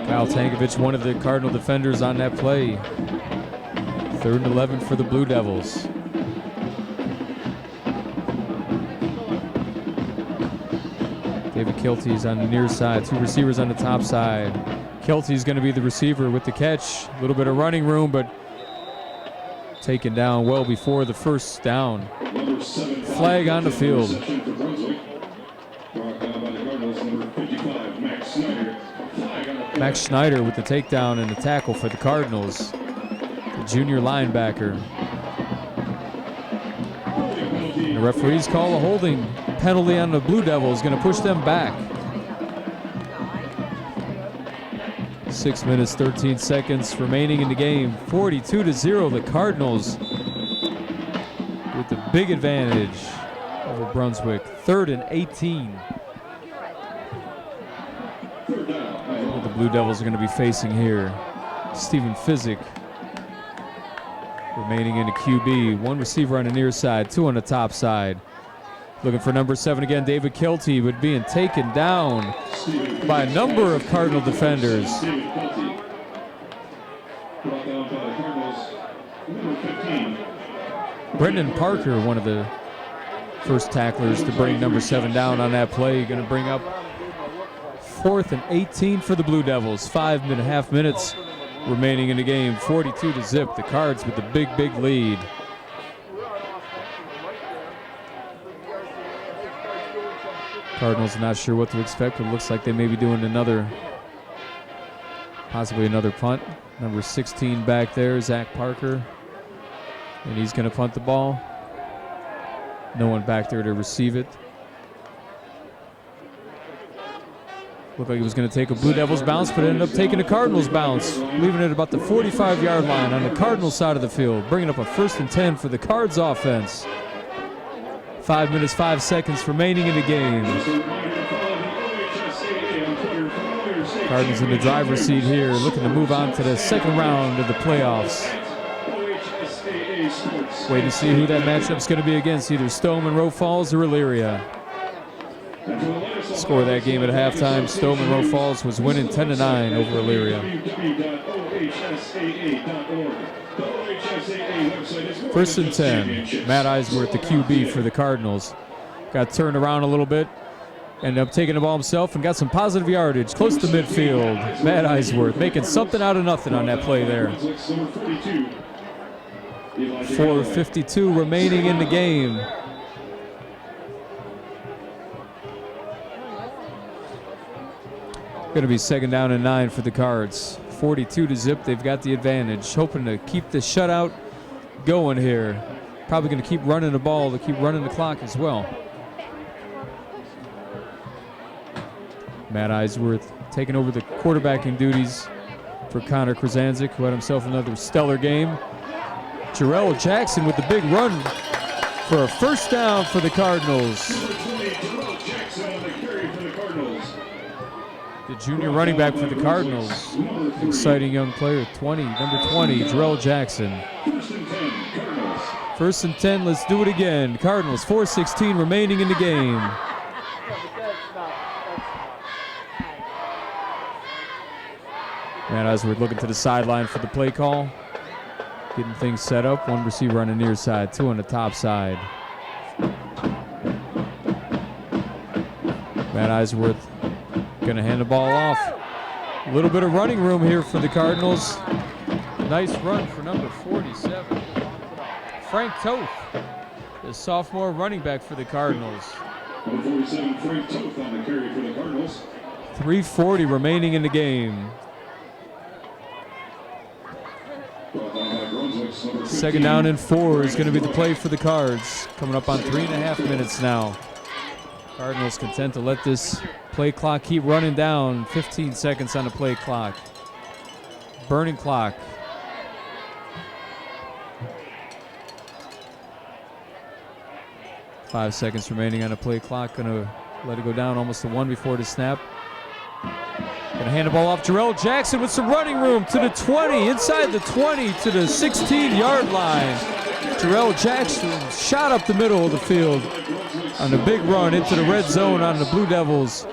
A: Kyle Tankovich, one of the Cardinal defenders on that play. 3rd and 11 for the Blue Devils. David Kelty's on the near side, 2 receivers on the top side. Kelty's going to be the receiver with the catch. A little bit of running room, but taken down well before the 1st down. Flag on the field. Max Schneider with the takedown and the tackle for the Cardinals, the junior linebacker. And the referees call a holding penalty on the Blue Devils, going to push them back. 6 minutes, 13 seconds remaining in the game. 42-0, the Cardinals with the big advantage over Brunswick. 3rd and 18. What the Blue Devils are going to be facing here. Stephen Physick remaining in the QB. 1 receiver on the near side, 2 on the top side. Looking for number 7 again, David Kelty, but being taken down by a number of Cardinal defenders. Brendan Parker, one of the first tacklers to bring number 7 down on that play. Going to bring up 4th and 18 for the Blue Devils. 5.5 minutes remaining in the game. 42-0. The Cards with the big lead. Cardinals not sure what to expect, but it looks like they may be doing possibly another punt. Number 16 back there, Zach Parker. And he's going to punt the ball. No one back there to receive it. Looked like he was going to take a Blue Devils bounce, but ended up taking a Cardinals bounce, leaving it about the 45-yard line on the Cardinals side of the field, bringing up a 1st and 10 for the Cards offense. 5 minutes, 5 seconds remaining in the game. Cardinals in the driver's seat here, looking to move on to the second round of the playoffs. Wait to see who that matchup's going to be against, either Stoneman, Rowe Falls, or Elyria. Score of that game at halftime, Stoneman, Rowe Falls was winning 10-9 over Elyria. 1st and 10. Matt Eisworth, the QB for the Cardinals. Got turned around a little bit. Ended up taking the ball himself and got some positive yardage close to midfield. Matt Eisworth making something out of nothing on that play there. 4:52 remaining in the game. Going to be 2nd down and 9 for the Cards. 42-0. They've got the advantage. Hoping to keep the shutout going here. Probably going to keep running the ball to keep running the clock as well. Matt Eisworth taking over the quarterbacking duties for Connor Krasanzik, who had himself another stellar game. Jarrell Jackson with the big run for a 1st down for the Cardinals. The junior running back for the Cardinals. Exciting young player, number 20, Jarrell Jackson. 1st and 10, let's do it again. Cardinals, 4:16 remaining in the game. Matt Eisworth looking to the sideline for the play call. Getting things set up. 1 receiver on the near side, 2 on the top side. Matt Eisworth going to hand the ball off. A little bit of running room here for the Cardinals. Nice run for number 47. Frank Toth, the sophomore running back for the Cardinals.
B: Number 47, Frank Toth on the carry for the Cardinals.
A: 3:40 remaining in the game. 2nd down and 4 is going to be the play for the Cards. Coming up on 3.5 minutes now. Cardinals content to let this play clock keep running down. 15 seconds on the play clock. Burning clock. Five seconds remaining on the play clock. Going to let it go down almost to 1 before the snap. Going to hand the ball off. Jarrell Jackson with some running room to the 20, inside the 20 to the 16-yard line. Jarrell Jackson shot up the middle of the field on the big run into the red zone on the Blue Devils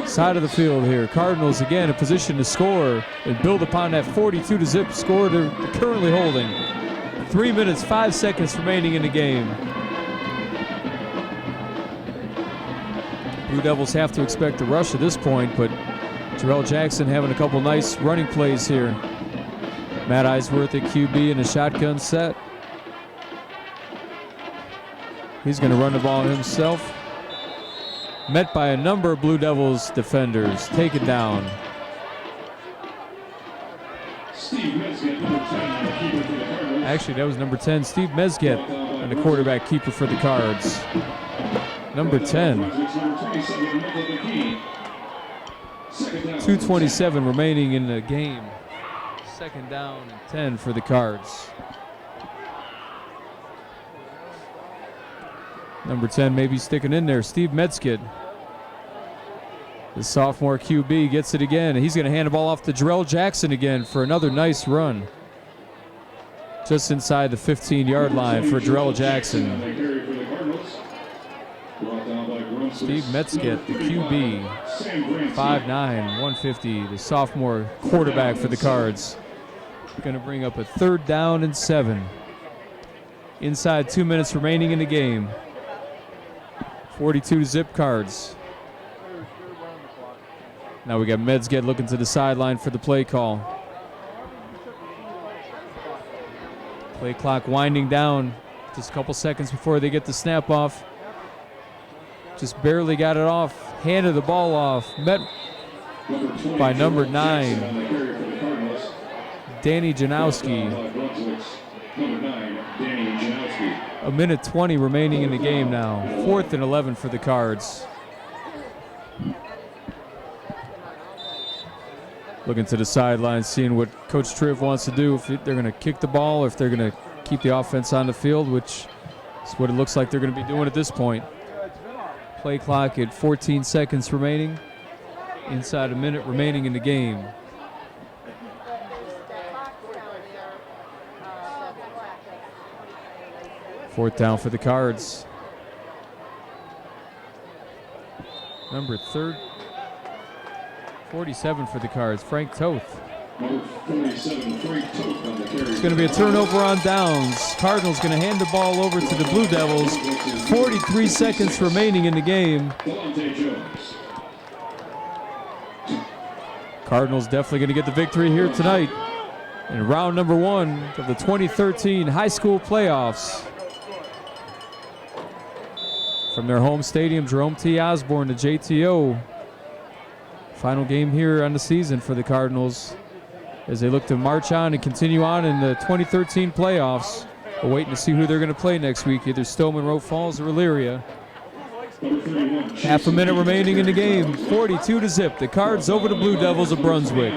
A: side of the field here. Cardinals again in position to score and build upon that 42-0 score they're currently holding. 3 minutes, 5 seconds remaining in the game. Blue Devils have to expect a rush at this point, but Jarrell Jackson having a couple nice running plays here. Matt Eisworth at QB in a shotgun set. He's going to run the ball himself. Met by a number of Blue Devils defenders. Taken down. Actually, that was number 10, Steve Mezget, and the quarterback keeper for the Cards. Number 10. 2:27 remaining in the game. 2nd down and 10 for the Cards. Number 10 maybe sticking in there. Steve Metzget, the sophomore QB, gets it again. He's going to hand the ball off to Jarrell Jackson again for another nice run. Just inside the 15-yard line for Jarrell Jackson. Steve Metzget, the QB, 5'9", 150, the sophomore quarterback for the Cards. Going to bring up a 3rd down and 7. Inside 2 minutes remaining in the game. 42-0 Cards. Now we got Metzget looking to the sideline for the play call. Play clock winding down. Just a couple seconds before they get the snap off. Just barely got it off. Handed the ball off. Met by number 9, Danny Janowski. A minute 20 remaining in the game now. 4th and 11 for the Cards. Looking to the sidelines, seeing what Coach Triv wants to do. If they're going to kick the ball, or if they're going to keep the offense on the field, which is what it looks like they're going to be doing at this point. Play clock at 14 seconds remaining. Inside a minute remaining in the game. Fourth down for the Cards. Number 47 for the Cards, Frank Toth. It's going to be a turnover on downs. Cardinals going to hand the ball over to the Blue Devils. 43 seconds remaining in the game. Cardinals definitely going to get the victory here tonight in round number 1 of the 2013 high school playoffs. From their home stadium, Jerome T. Osborne to JTO. Final game here on the season for the Cardinals as they look to march on and continue on in the 2013 playoffs. We're waiting to see who they're going to play next week, either Stillman, Rowe Falls, or Elyria. Half a minute remaining in the game, 42-0. The Cards over the Blue Devils of Brunswick.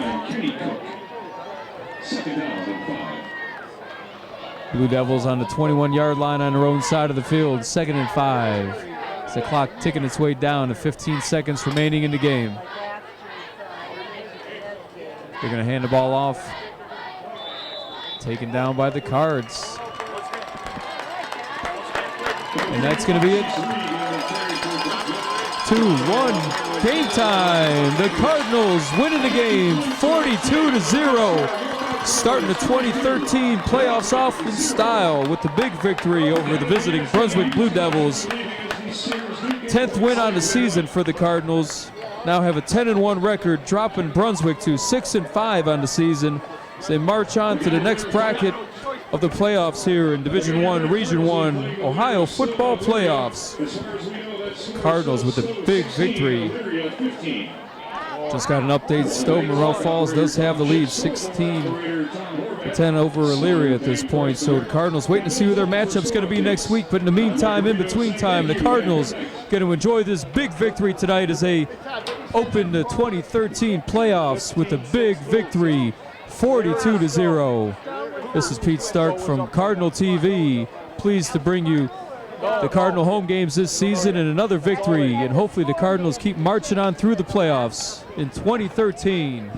A: Blue Devils on the 21-yard line on their own side of the field, 2nd and 5. As the clock ticking its way down to 15 seconds remaining in the game. They're going to hand the ball off. Taken down by the Cards. And that's going to be it. 2-1, game time. The Cardinals winning the game 42-0. Starting the 2013 playoffs off in style with the big victory over the visiting Brunswick Blue Devils. 10th win on the season for the Cardinals. Now have a 10-1 record, dropping Brunswick to 6-5 on the season. As they march on to the next bracket of the playoffs here in Division I, Region 1, Ohio football playoffs. Cardinals with a big victory. Just got an update. Stoughton Monroe Falls does have the lead, 16-10 over Elyria at this point. So the Cardinals waiting to see who their matchup's going to be next week. But in the meantime, in between time, the Cardinals going to enjoy this big victory tonight as they open the 2013 playoffs with a big victory, 42-0. This is Pete Stark from Cardinal TV. Pleased to bring you the Cardinal home games this season and another victory, and hopefully the Cardinals keep marching on through the playoffs in 2013.